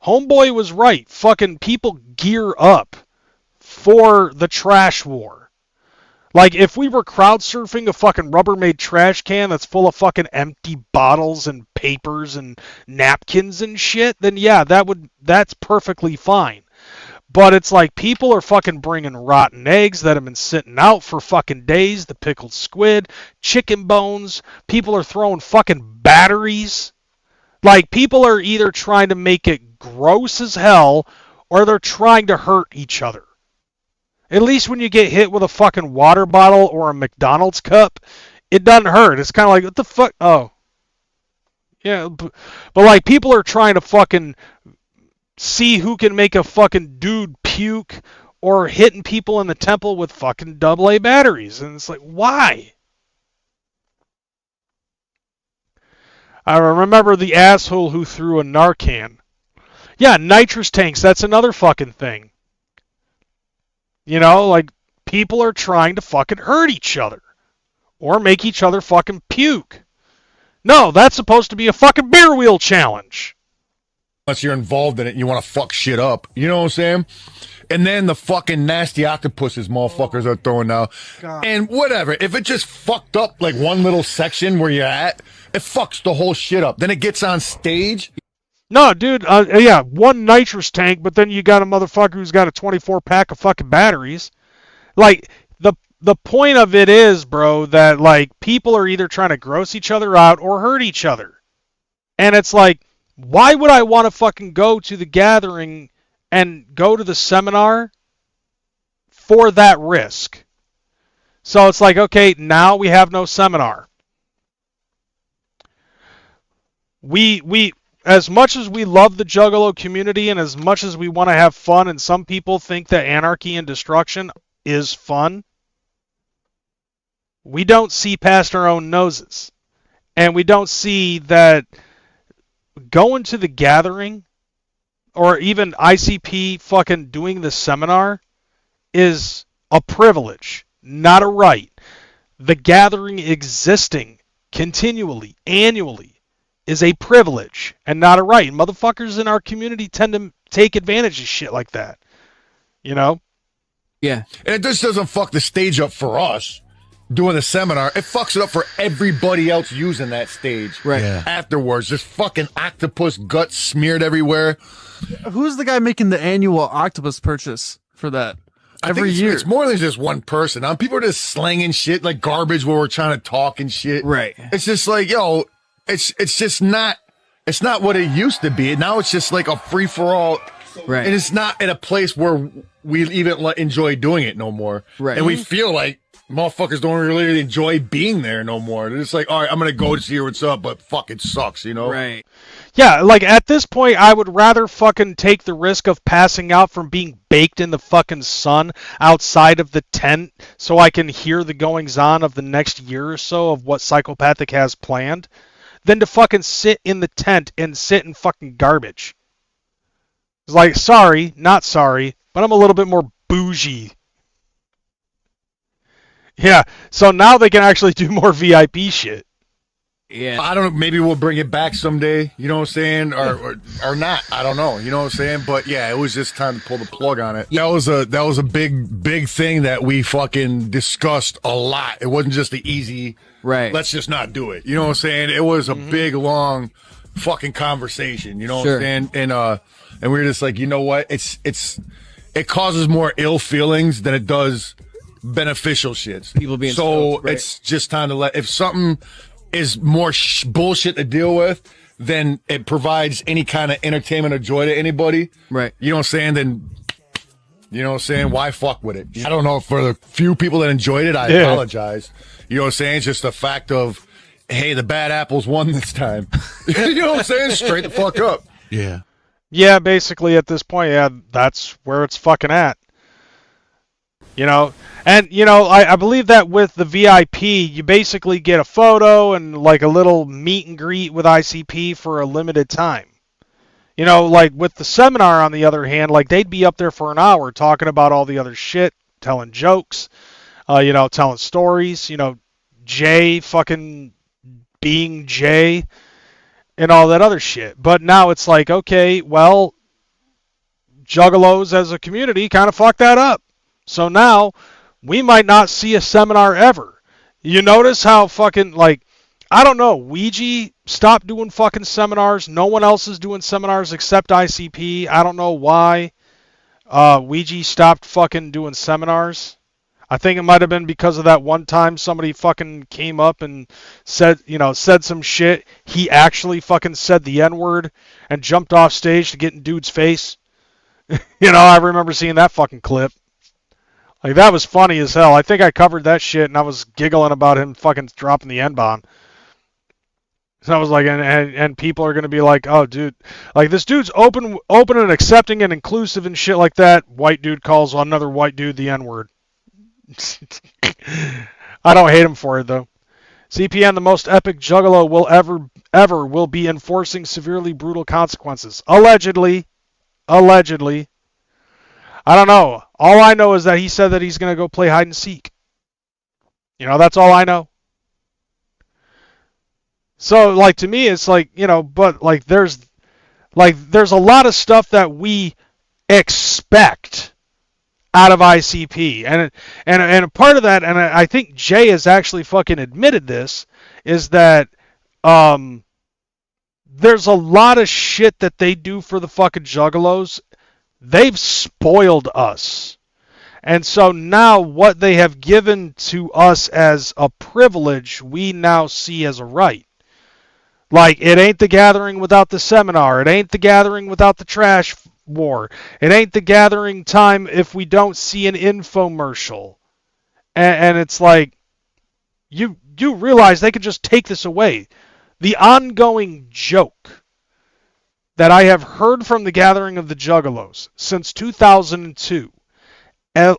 Homeboy was right. Fucking people gear up for the trash war. Like, if we were crowd surfing a fucking Rubbermaid trash can that's full of fucking empty bottles and papers and napkins and shit, then yeah, that's perfectly fine. But it's like people are fucking bringing rotten eggs that have been sitting out for fucking days, the pickled squid, chicken bones. People are throwing fucking batteries. Like, people are either trying to make it gross as hell or they're trying to hurt each other. At least when you get hit with a fucking water bottle or a McDonald's cup, it doesn't hurt. It's kind of like, what the fuck? Oh. Yeah, but like, people are trying to fucking see who can make a fucking dude puke or hitting people in the temple with fucking AA batteries. And it's like, why? I remember the asshole who threw a Narcan. Yeah, nitrous tanks, that's another fucking thing. You know, like, people are trying to fucking hurt each other. Or make each other fucking puke. No, that's supposed to be a fucking beer wheel challenge. Unless you're involved in it and you want to fuck shit up. You know what I'm saying? And then the fucking nasty octopuses motherfuckers are throwing now. God. And whatever. If it just fucked up like one little section where you're at, it fucks the whole shit up. Then it gets on stage. No, dude. Yeah, one nitrous tank, but then you got a motherfucker who's got a 24-pack of fucking batteries. Like, the point of it is, bro, that, like, people are either trying to gross each other out or hurt each other. And it's like, why would I want to fucking go to the gathering and go to the seminar for that risk? So it's like, okay, now we have no seminar. We as much as we love the Juggalo community and as much as we want to have fun, and some people think that anarchy and destruction is fun, we don't see past our own noses. And we don't see that going to the gathering or even ICP fucking doing the seminar is a privilege, not a right. The gathering existing continually, annually, is a privilege and not a right. And motherfuckers in our community tend to take advantage of shit like that. You know? Yeah. And it just doesn't fuck the stage up for us doing the seminar. It fucks it up for everybody else using that stage. Right. Yeah. Afterwards, just fucking octopus guts smeared everywhere. Who's the guy making the annual octopus purchase for that? I think it's more than just one person. People are just slanging shit like garbage where we're trying to talk and shit. Right. It's just like, yo, it's just not. It's not what it used to be. Now it's just like a free for all. Right. And it's not in a place where we even enjoy doing it no more. Right. And we feel like motherfuckers don't really enjoy being there no more. They're just like, all right, I'm going to go to see what's up, but fuck, it sucks, you know? Right. Yeah, like at this point, I would rather fucking take the risk of passing out from being baked in the fucking sun outside of the tent so I can hear the goings on of the next year or so of what Psychopathic has planned than to fucking sit in the tent and sit in fucking garbage. It's like, sorry, not sorry, but I'm a little bit more bougie. Yeah, so now they can actually do more VIP shit. Yeah. I don't know, maybe we'll bring it back someday, you know what I'm saying? Or not. I don't know, you know what I'm saying? But yeah, it was just time to pull the plug on it. That was a big thing that we fucking discussed a lot. It wasn't just the easy, right, let's just not do it. You know what I'm saying? It was a big, long fucking conversation, you know what I'm saying? And we were just like, you know what? It causes more ill feelings than it does beneficial shits. People being so it's just time to if something is more bullshit to deal with, then it provides any kind of entertainment or joy to anybody. Right. You know what I'm saying? Then, you know what I'm saying? Why fuck with it? I don't know. For the few people that enjoyed it, I apologize. You know what I'm saying? It's just the fact of, hey, the bad apples won this time. You know what I'm saying? Straight the fuck up. Yeah. Yeah, basically at this point, yeah, that's where it's fucking at. You know, and, you know, I believe that with the VIP, you basically get a photo and, like, a little meet and greet with ICP for a limited time. You know, like, with the seminar, on the other hand, like, they'd be up there for an hour talking about all the other shit, telling jokes, you know, telling stories, you know, Jay fucking being Jay and all that other shit. But now it's like, okay, well, Juggalos as a community kind of fucked that up. So now, we might not see a seminar ever. You notice how fucking, like, I don't know, Ouija stopped doing fucking seminars. No one else is doing seminars except ICP. I don't know why Ouija stopped fucking doing seminars. I think it might have been because of that one time somebody fucking came up and said some shit. He actually fucking said the N-word and jumped off stage to get in dude's face. You know, I remember seeing that fucking clip. Like, that was funny as hell. I think I covered that shit, and I was giggling about him fucking dropping the N-bomb. So I was like, and people are going to be like, oh, dude. Like, this dude's open and accepting and inclusive and shit like that. White dude calls another white dude the N-word. I don't hate him for it, though. CPN, the most epic juggalo will ever will be enforcing severely brutal consequences. Allegedly. I don't know. All I know is that he said that he's going to go play hide and seek. You know, that's all I know. So, like, to me, it's like, you know, but, like, there's a lot of stuff that we expect out of ICP. And a part of that, and I think Jay has actually fucking admitted this, is that there's a lot of shit that they do for the fucking juggalos. They've spoiled us. And so now what they have given to us as a privilege, we now see as a right. Like, it ain't the gathering without the seminar. It ain't the gathering without the trash war. It ain't the gathering time if we don't see an infomercial. And it's like, you realize they could just take this away. The ongoing joke that I have heard from the Gathering of the Juggalos since 2002,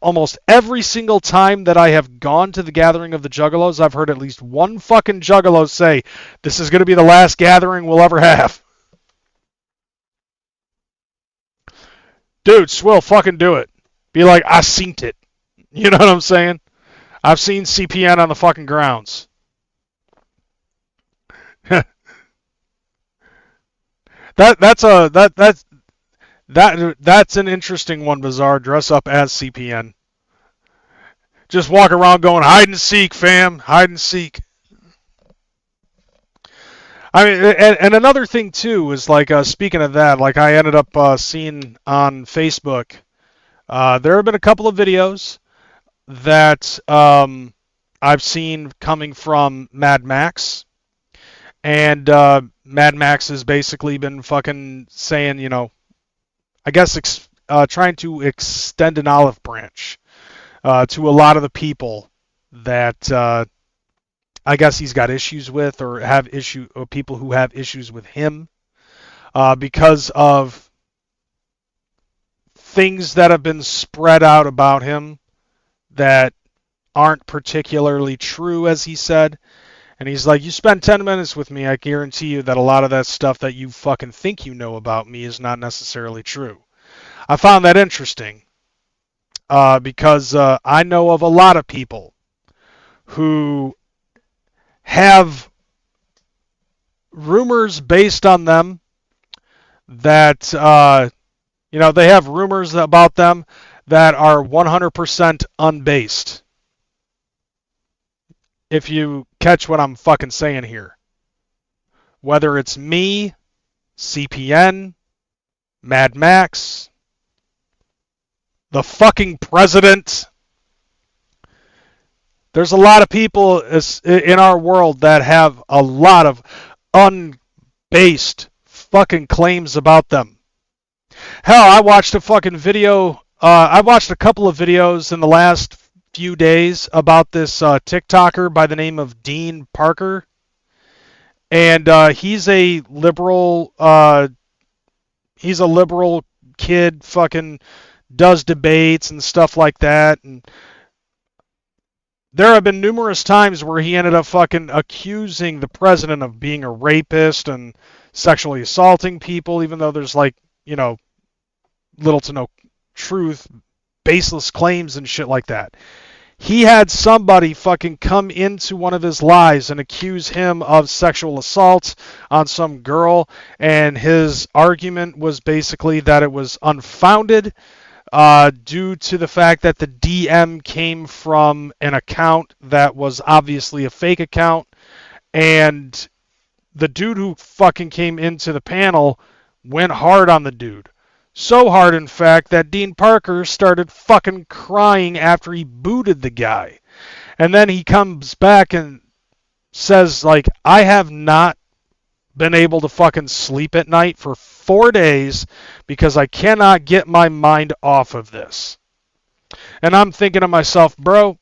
almost every single time that I have gone to the Gathering of the Juggalos, I've heard at least one fucking Juggalo say, this is going to be the last gathering we'll ever have. Dude, swill, fucking do it. Be like, I seen it. You know what I'm saying? I've seen CPN on the fucking grounds. That's an interesting one, Bizarre. Dress up as CPN. Just walk around going, hide and seek, fam. Hide and seek. I mean, and another thing, too, is like, speaking of that, like, I ended up seeing on Facebook There have been a couple of videos that I've seen coming from Mad Max, and Mad Max has basically been fucking saying, you know, I guess trying to extend an olive branch to a lot of the people that I guess he's got issues with, or people who have issues with him because of things that have been spread out about him that aren't particularly true, as he said. And he's like, you spend 10 minutes with me, I guarantee you that a lot of that stuff that you fucking think you know about me is not necessarily true. I found that interesting because I know of a lot of people who have rumors based on them that, you know, they have rumors about them that are 100% unbased. If you catch what I'm fucking saying here. Whether it's me, CPN, Mad Max, the fucking president. There's a lot of people in our world that have a lot of unbased fucking claims about them. Hell, I watched a fucking video. I watched a couple of videos in the last few days about this TikToker by the name of Dean Parker, and he's a liberal. He's a liberal kid. Fucking does debates and stuff like that, and there have been numerous times where he ended up fucking accusing the president of being a rapist and sexually assaulting people, even though there's, like, you know, little to no truth, baseless claims and shit like that. He had somebody fucking come into one of his lives and accuse him of sexual assault on some girl, and his argument was basically that it was unfounded due to the fact that the DM came from an account that was obviously a fake account, and the dude who fucking came into the panel went hard on the dude. So hard, in fact, that Dean Parker started fucking crying after he booted the guy. And then he comes back and says, like, I have not been able to fucking sleep at night for 4 days because I cannot get my mind off of this. And I'm thinking to myself, bro,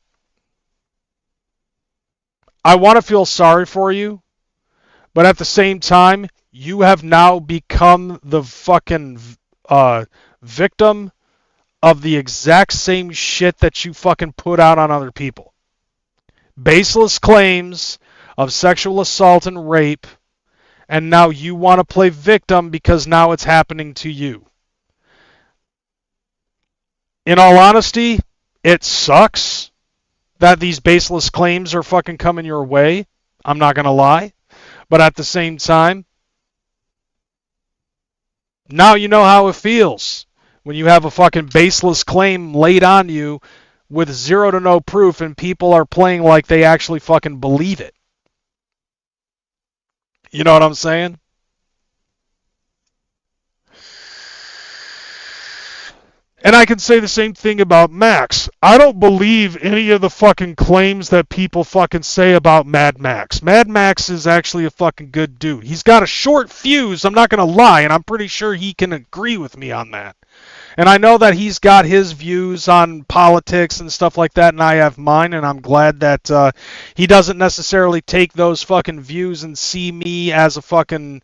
I want to feel sorry for you, but at the same time, you have now become the fucking victim of the exact same shit that you fucking put out on other people. Baseless claims of sexual assault and rape, and now you want to play victim because now it's happening to you. In all honesty, it sucks that these baseless claims are fucking coming your way. I'm not going to lie. But at the same time, now you know how it feels when you have a fucking baseless claim laid on you with zero to no proof and people are playing like they actually fucking believe it. You know what I'm saying? And I can say the same thing about Max. I don't believe any of the fucking claims that people fucking say about Mad Max. Mad Max is actually a fucking good dude. He's got a short fuse, I'm not going to lie, and I'm pretty sure he can agree with me on that. And I know that he's got his views on politics and stuff like that, and I have mine, and I'm glad that he doesn't necessarily take those fucking views and see me as a fucking,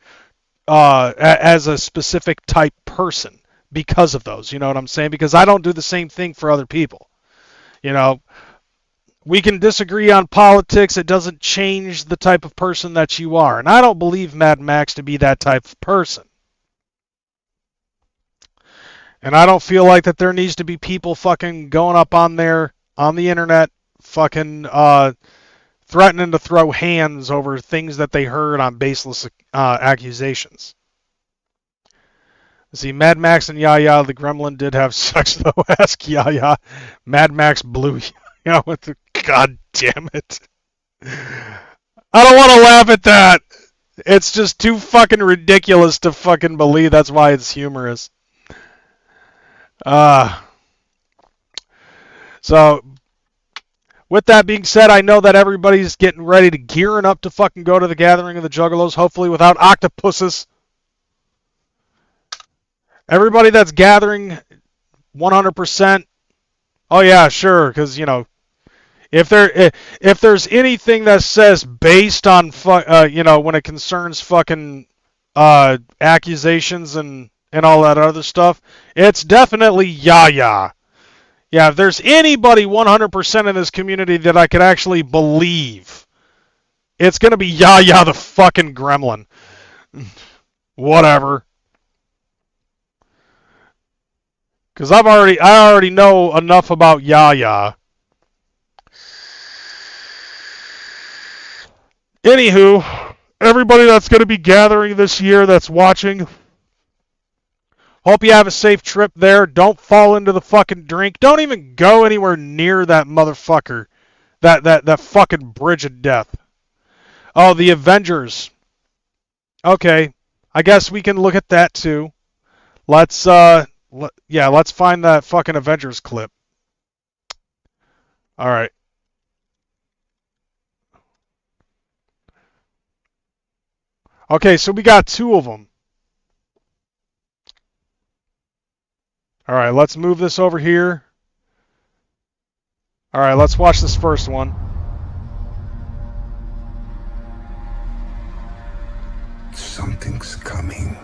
as a specific type person. Because of those, you know what I'm saying? Because I don't do the same thing for other people. You know, we can disagree on politics. It doesn't change the type of person that you are. And I don't believe Mad Max to be that type of person. And I don't feel like that there needs to be people fucking going up on there, on the internet, fucking threatening to throw hands over things that they heard on baseless accusations. See, Mad Max and Yaya the Gremlin did have sex, though. Ask Yaya. Mad Max blew Yaya with the... God damn it. I don't want to laugh at that. It's just too fucking ridiculous to fucking believe. That's why it's humorous. So, with that being said, I know that everybody's getting ready to gearing up to fucking go to the Gathering of the Juggalos, hopefully without octopuses. Everybody that's gathering 100%. Oh yeah, sure, because you know, if there's anything that says based on you know, when it concerns fucking accusations and all that other stuff, it's definitely Yaya. Yeah, if there's anybody 100% in this community that I could actually believe, it's gonna be Yaya the fucking gremlin. Whatever. Because I already know enough about Yaya. Anywho, everybody that's going to be gathering this year that's watching, hope you have a safe trip there. Don't fall into the fucking drink. Don't even go anywhere near that motherfucker. That fucking bridge of death. Oh, the Avengers. Okay. I guess we can look at that too. Let's let's find that fucking Avengers clip. All right. Okay, so we got two of them. All right, let's move this over here. All right, let's watch this first one. Something's coming.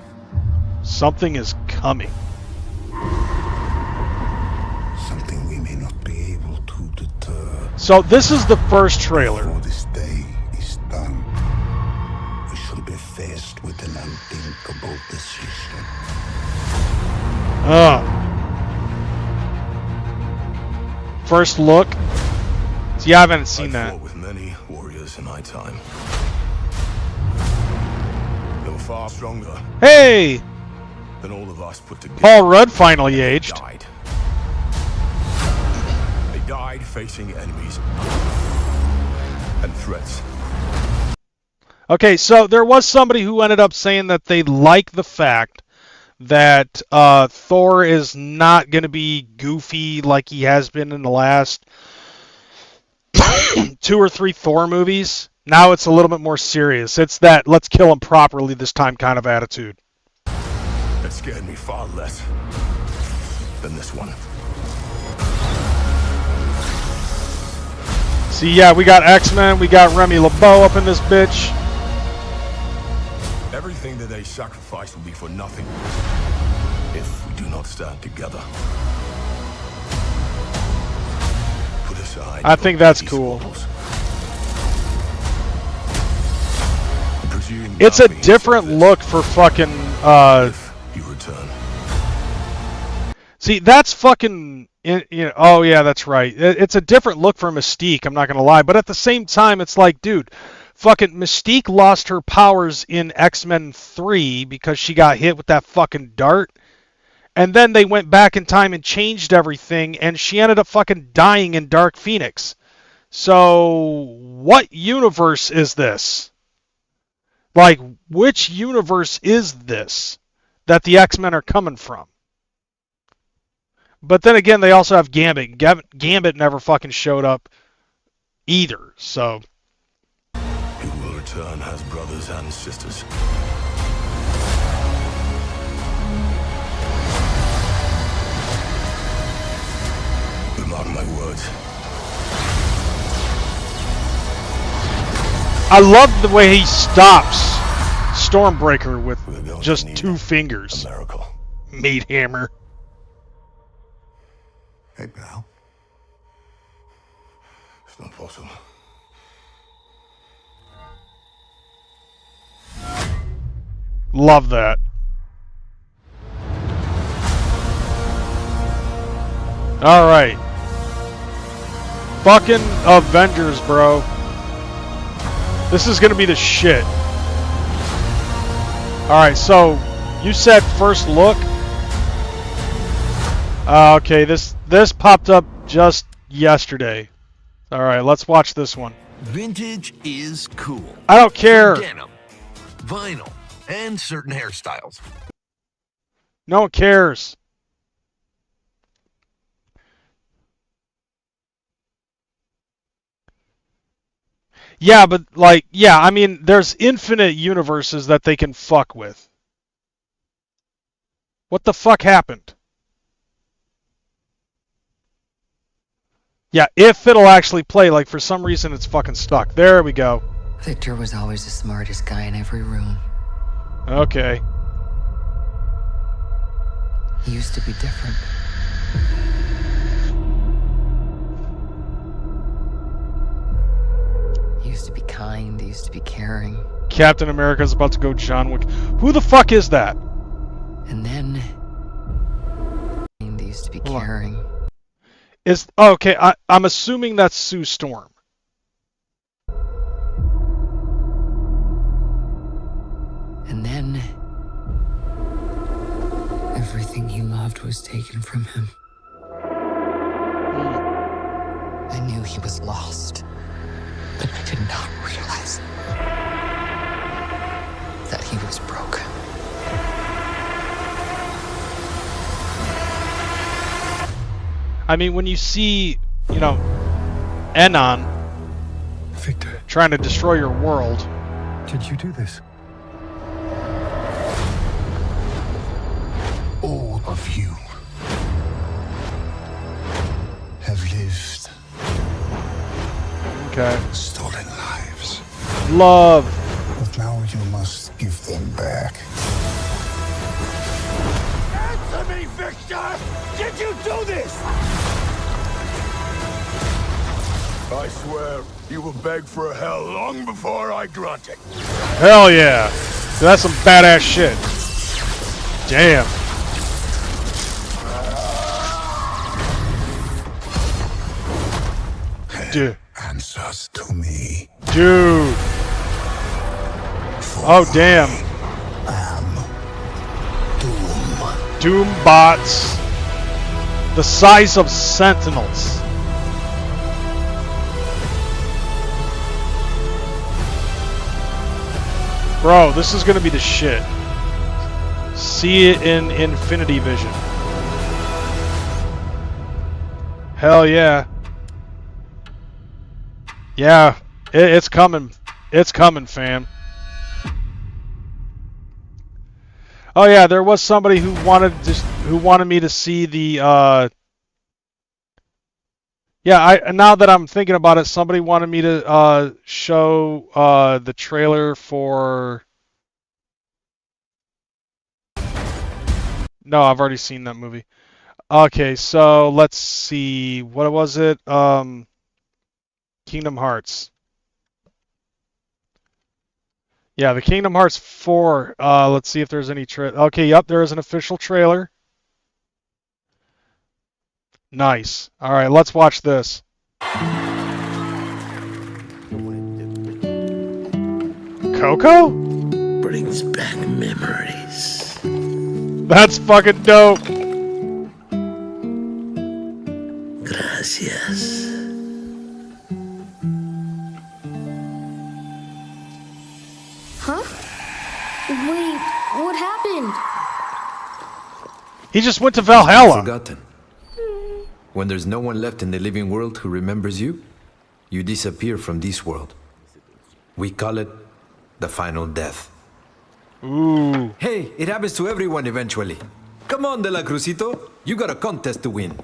Something is coming. Something we may not be able to deter. So this is the first trailer. Before this day is done, we shall be faced with an unthinkable decision. First look. See, I haven't seen that. Fought with many warriors in my time. They were far stronger. Hey! Than all of us put together. Paul Rudd finally aged. They died facing enemies and threats. Okay, so there was somebody who ended up saying that they like the fact that Thor is not going to be goofy like he has been in the last 2 or 3 Thor movies. Now it's a little bit more serious. It's that let's kill him properly this time kind of attitude. That scared me far less than this one. See, yeah, we got X-Men, we got Remy LeBeau up in this bitch. Everything that they sacrifice will be for nothing if we do not stand together. Put aside. I think that's cool. It's a different look for fucking you return. See, that's fucking oh yeah, that's right. It's a different look for Mystique, I'm not going to lie, but at the same time it's like, dude, fucking Mystique lost her powers in X-Men 3 because she got hit with that fucking dart. And then they went back in time and changed everything, and she ended up fucking dying in Dark Phoenix. So, what universe is this? Like, which universe is this that the X-Men are coming from? But then again, they also have Gambit. Gambit never fucking showed up either, so... Who will return has brothers and sisters. But mark my words. I love the way he stops Stormbreaker with just 2 fingers. Meat hammer. Hey, pal. It's not possible. Love that. Alright. Fucking Avengers, bro. This is gonna be the shit. Alright, so you said first look. Okay, this popped up just yesterday. Alright, let's watch this one. Vintage is cool. I don't care. Denim, vinyl, and certain hairstyles. No one cares. Yeah, but like, yeah, I mean, there's infinite universes that they can fuck with. What the fuck happened? Yeah, if it'll actually play, like for some reason it's fucking stuck. There we go. Victor was always the smartest guy in every room. Okay. He used to be different. He used to be kind, he used to be caring. Captain America's about to go John Wick. Who the fuck is that? And then... he used to be caring. Okay, I'm assuming that's Sue Storm. And then... everything he loved was taken from him. I knew he was lost, but I did not realize that he was broken. I mean, when you see, you know, Enon Victor, trying to destroy your world. Did you do this? All of you have lived. Okay. Stolen lives. Love. But now you must give them back. Answer me, Victor! Did you do this? I swear, you will beg for hell long before I grant it. Hell yeah. That's some badass shit. Damn. Dude. Answers to me. Dude. Oh, damn. Doom bots. The size of sentinels. Bro, this is gonna be the shit. See it in Infinity Vision. Hell yeah. Yeah, it's coming. It's coming, fam. Oh yeah, there was somebody who wanted me to see the yeah, now that I'm thinking about it, somebody wanted me to show the trailer for... No, I've already seen that movie. Okay, so let's see. What was it? Kingdom Hearts. Yeah, the Kingdom Hearts 4. Let's see if there's any okay, yep, there is an official trailer. Nice. All right, let's watch this. Coco? Brings back memories. That's fucking dope. Gracias. Huh? Wait, what happened? He just went to Valhalla. Forgotten. When there's no one left in the living world who remembers you, you disappear from this world. We call it the final death. Ooh. Hey, it happens to everyone eventually. Come on, De La Cruzito. You got a contest to win.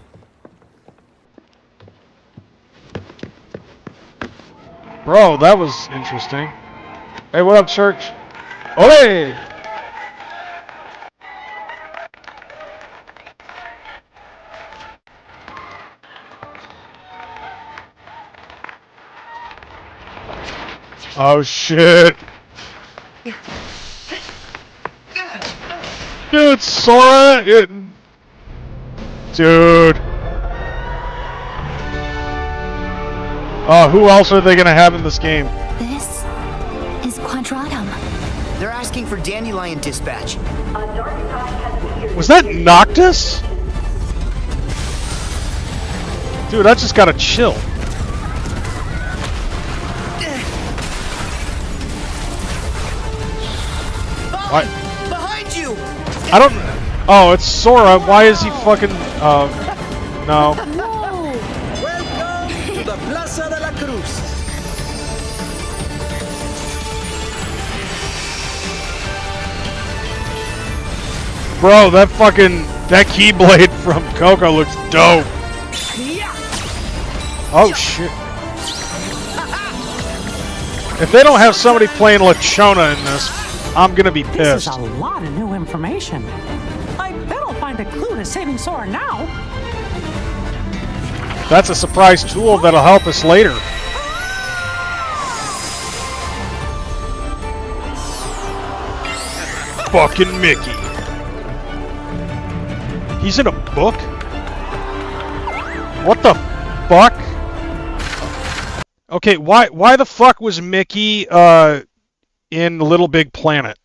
Bro, that was interesting. Hey, what up, church? Ole! Oh shit! Dude, Sora! Dude! Oh, who else are they gonna have in this game? This is Quadratum. They're asking for Dandelion Dispatch. Was that Noctis? Dude, I just got a chill. What? Behind you! I don't... Oh, it's Sora. Why is he fucking... no. Welcome to the Plaza de la Cruz. Bro, that Keyblade from Coco looks dope. Oh shit. If they don't have somebody playing Lechona in this, I'm gonna be pissed. This is a lot of new information. I bet I'll find a clue to saving Sora now. That's a surprise tool that'll help us later. Fucking Mickey. He's in a book? What the fuck? Okay, why the fuck was Mickey in Little Big Planet?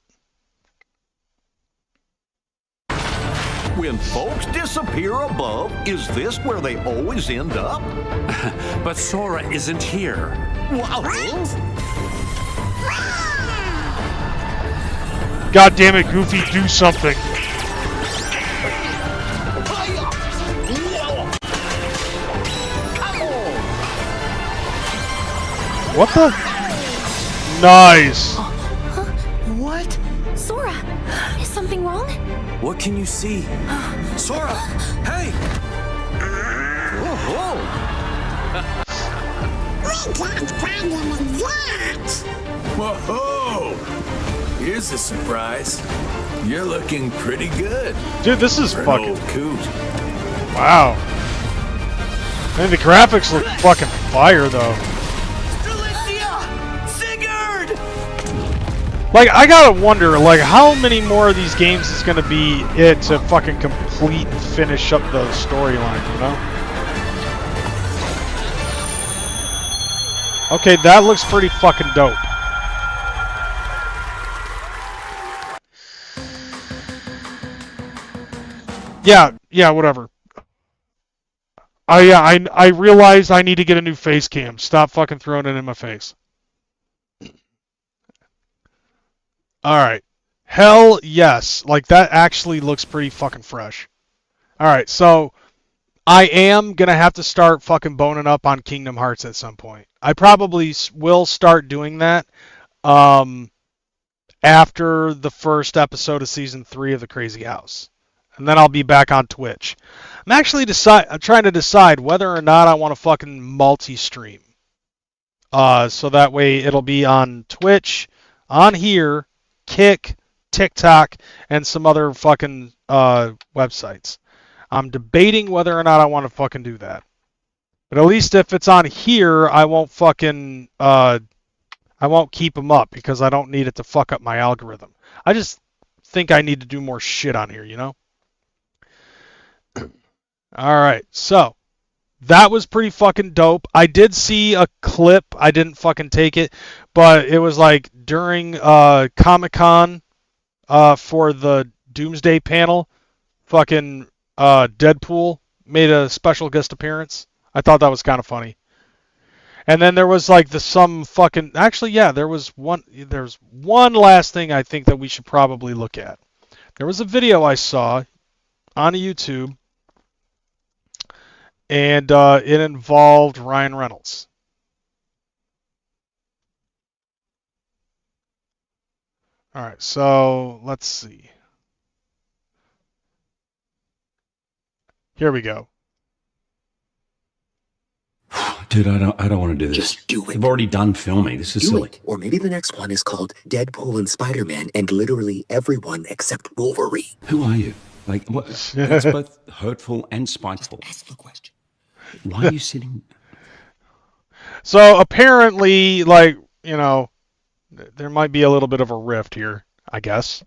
When folks disappear above, is this where they always end up? But Sora isn't here. God damn it, Goofy, do something. What the? Nice. What? Sora, is something wrong? What can you see? Sora! Hey! We can't find him in that! Whoa! Here's a surprise. You're looking pretty good. Dude, this is for fucking an old coot. Wow. Man, the graphics look fucking fire though. Like, I gotta wonder, like, how many more of these games is gonna be it to fucking complete and finish up the storyline, you know? Okay, that looks pretty fucking dope. Yeah, whatever. I realized I need to get a new face cam. Stop fucking throwing it in my face. Alright. Hell yes. Like, that actually looks pretty fucking fresh. Alright, so I am gonna have to start fucking boning up on Kingdom Hearts at some point. I probably will start doing that after the first episode of Season 3 of The Crazy House. And then I'll be back on Twitch. I'm trying to decide whether or not I want to fucking multi-stream. So that way it'll be on Twitch, on here, Kick, TikTok, and some other fucking websites. I'm debating whether or not I want to fucking do that. But at least if it's on here, I won't fucking I won't keep them up because I don't need it to fuck up my algorithm. I just think I need to do more shit on here, you know? Alright, so that was pretty fucking dope. I did see a clip. I didn't fucking take it, but it was like during Comic-Con for the Doomsday panel, fucking Deadpool made a special guest appearance. I thought that was kind of funny. And then there was like there's one last thing I think that we should probably look at. There was a video I saw on YouTube, and it involved Ryan Reynolds. All right, so let's see. Here we go. Dude, I don't want to do this. Just do it. I've already done filming. This is silly. It. Or maybe the next one is called Deadpool and Spider-Man and literally everyone except Wolverine. Who are you? Like, what? That's both hurtful and spiteful. Ask the question. Why are you sitting? So apparently, like, you know, there might be a little bit of a rift here, I guess.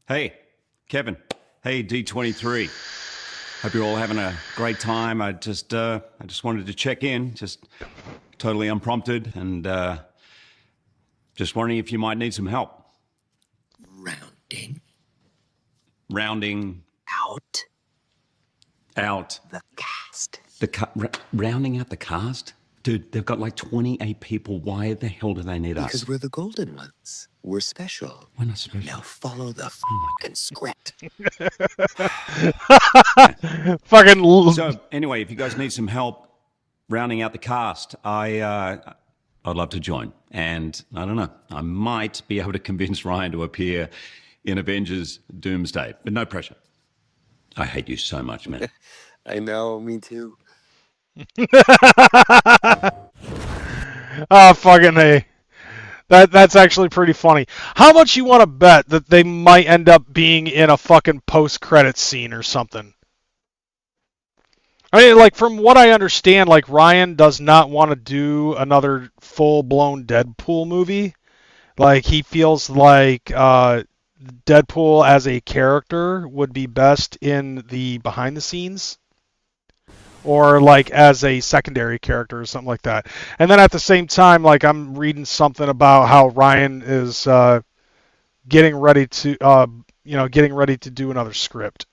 Hey, Kevin. Hey, D23. Hope you're all having a great time. I just wanted to check in, just totally unprompted, and just wondering if you might need some help. Rounding out the cast. Rounding out the cast? Dude, they've got like 28 people. Why the hell do they need us? Because we're the golden ones. We're special. We're not special. Now follow the fucking script. Fucking. So anyway, if you guys need some help rounding out the cast, I I'd love to join. And I don't know, I might be able to convince Ryan to appear in Avengers Doomsday, but no pressure. I hate you so much, man. I know, me too. Oh, fucking A. That's actually pretty funny. How much you want to bet that they might end up being in a fucking post-credits scene or something? I mean, like, from what I understand, like, Ryan does not want to do another full-blown Deadpool movie. Like, he feels like Deadpool as a character would be best in the behind-the-scenes. Or, like, as a secondary character or something like that. And then at the same time, like, I'm reading something about how Ryan is getting ready to do another script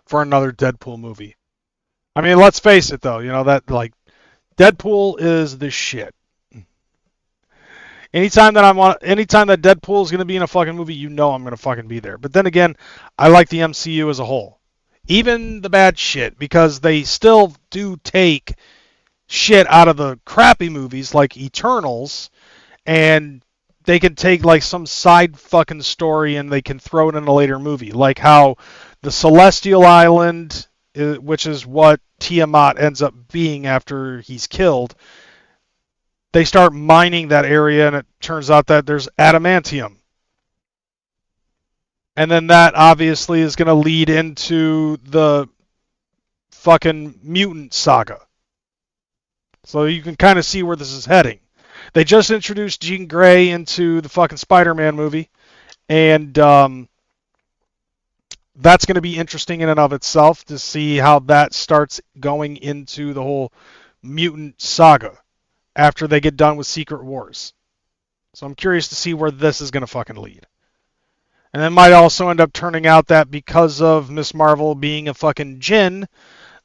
for another Deadpool movie. I mean, let's face it, though. You know, that, like, Deadpool is the shit. Anytime that Deadpool is going to be in a fucking movie, you know I'm going to fucking be there. But then again, I like the MCU as a whole. Even the bad shit, because they still do take shit out of the crappy movies like Eternals, and they can take like some side fucking story and they can throw it in a later movie. Like how the Celestial Island, which is what Tiamat ends up being after he's killed, they start mining that area and it turns out that there's adamantium. And then that obviously is going to lead into the fucking mutant saga. So you can kind of see where this is heading. They just introduced Jean Grey into the fucking Spider-Man movie. And that's going to be interesting in and of itself to see how that starts going into the whole mutant saga after they get done with Secret Wars. So I'm curious to see where this is going to fucking lead. And it might also end up turning out that because of Miss Marvel being a fucking djinn,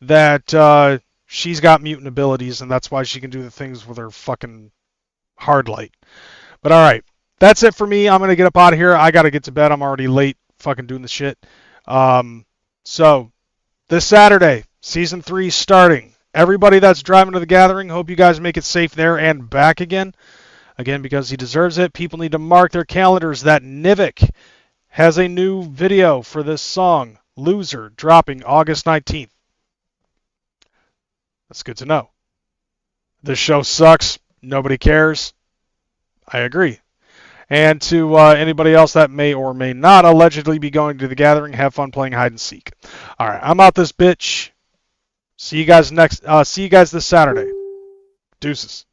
that she's got mutant abilities, and that's why she can do the things with her fucking hard light. But alright, that's it for me. I'm going to get up out of here. I got to get to bed. I'm already late fucking doing the shit. So, this Saturday, Season 3 starting. Everybody that's driving to the gathering, hope you guys make it safe there and back again. Again, because he deserves it. People need to mark their calendars that Nivik has a new video for this song, Loser, dropping August 19th. That's good to know. This show sucks. Nobody cares. I agree. And to anybody else that may or may not allegedly be going to the gathering, have fun playing hide and seek. All right, I'm out this bitch. See you guys this Saturday. Deuces.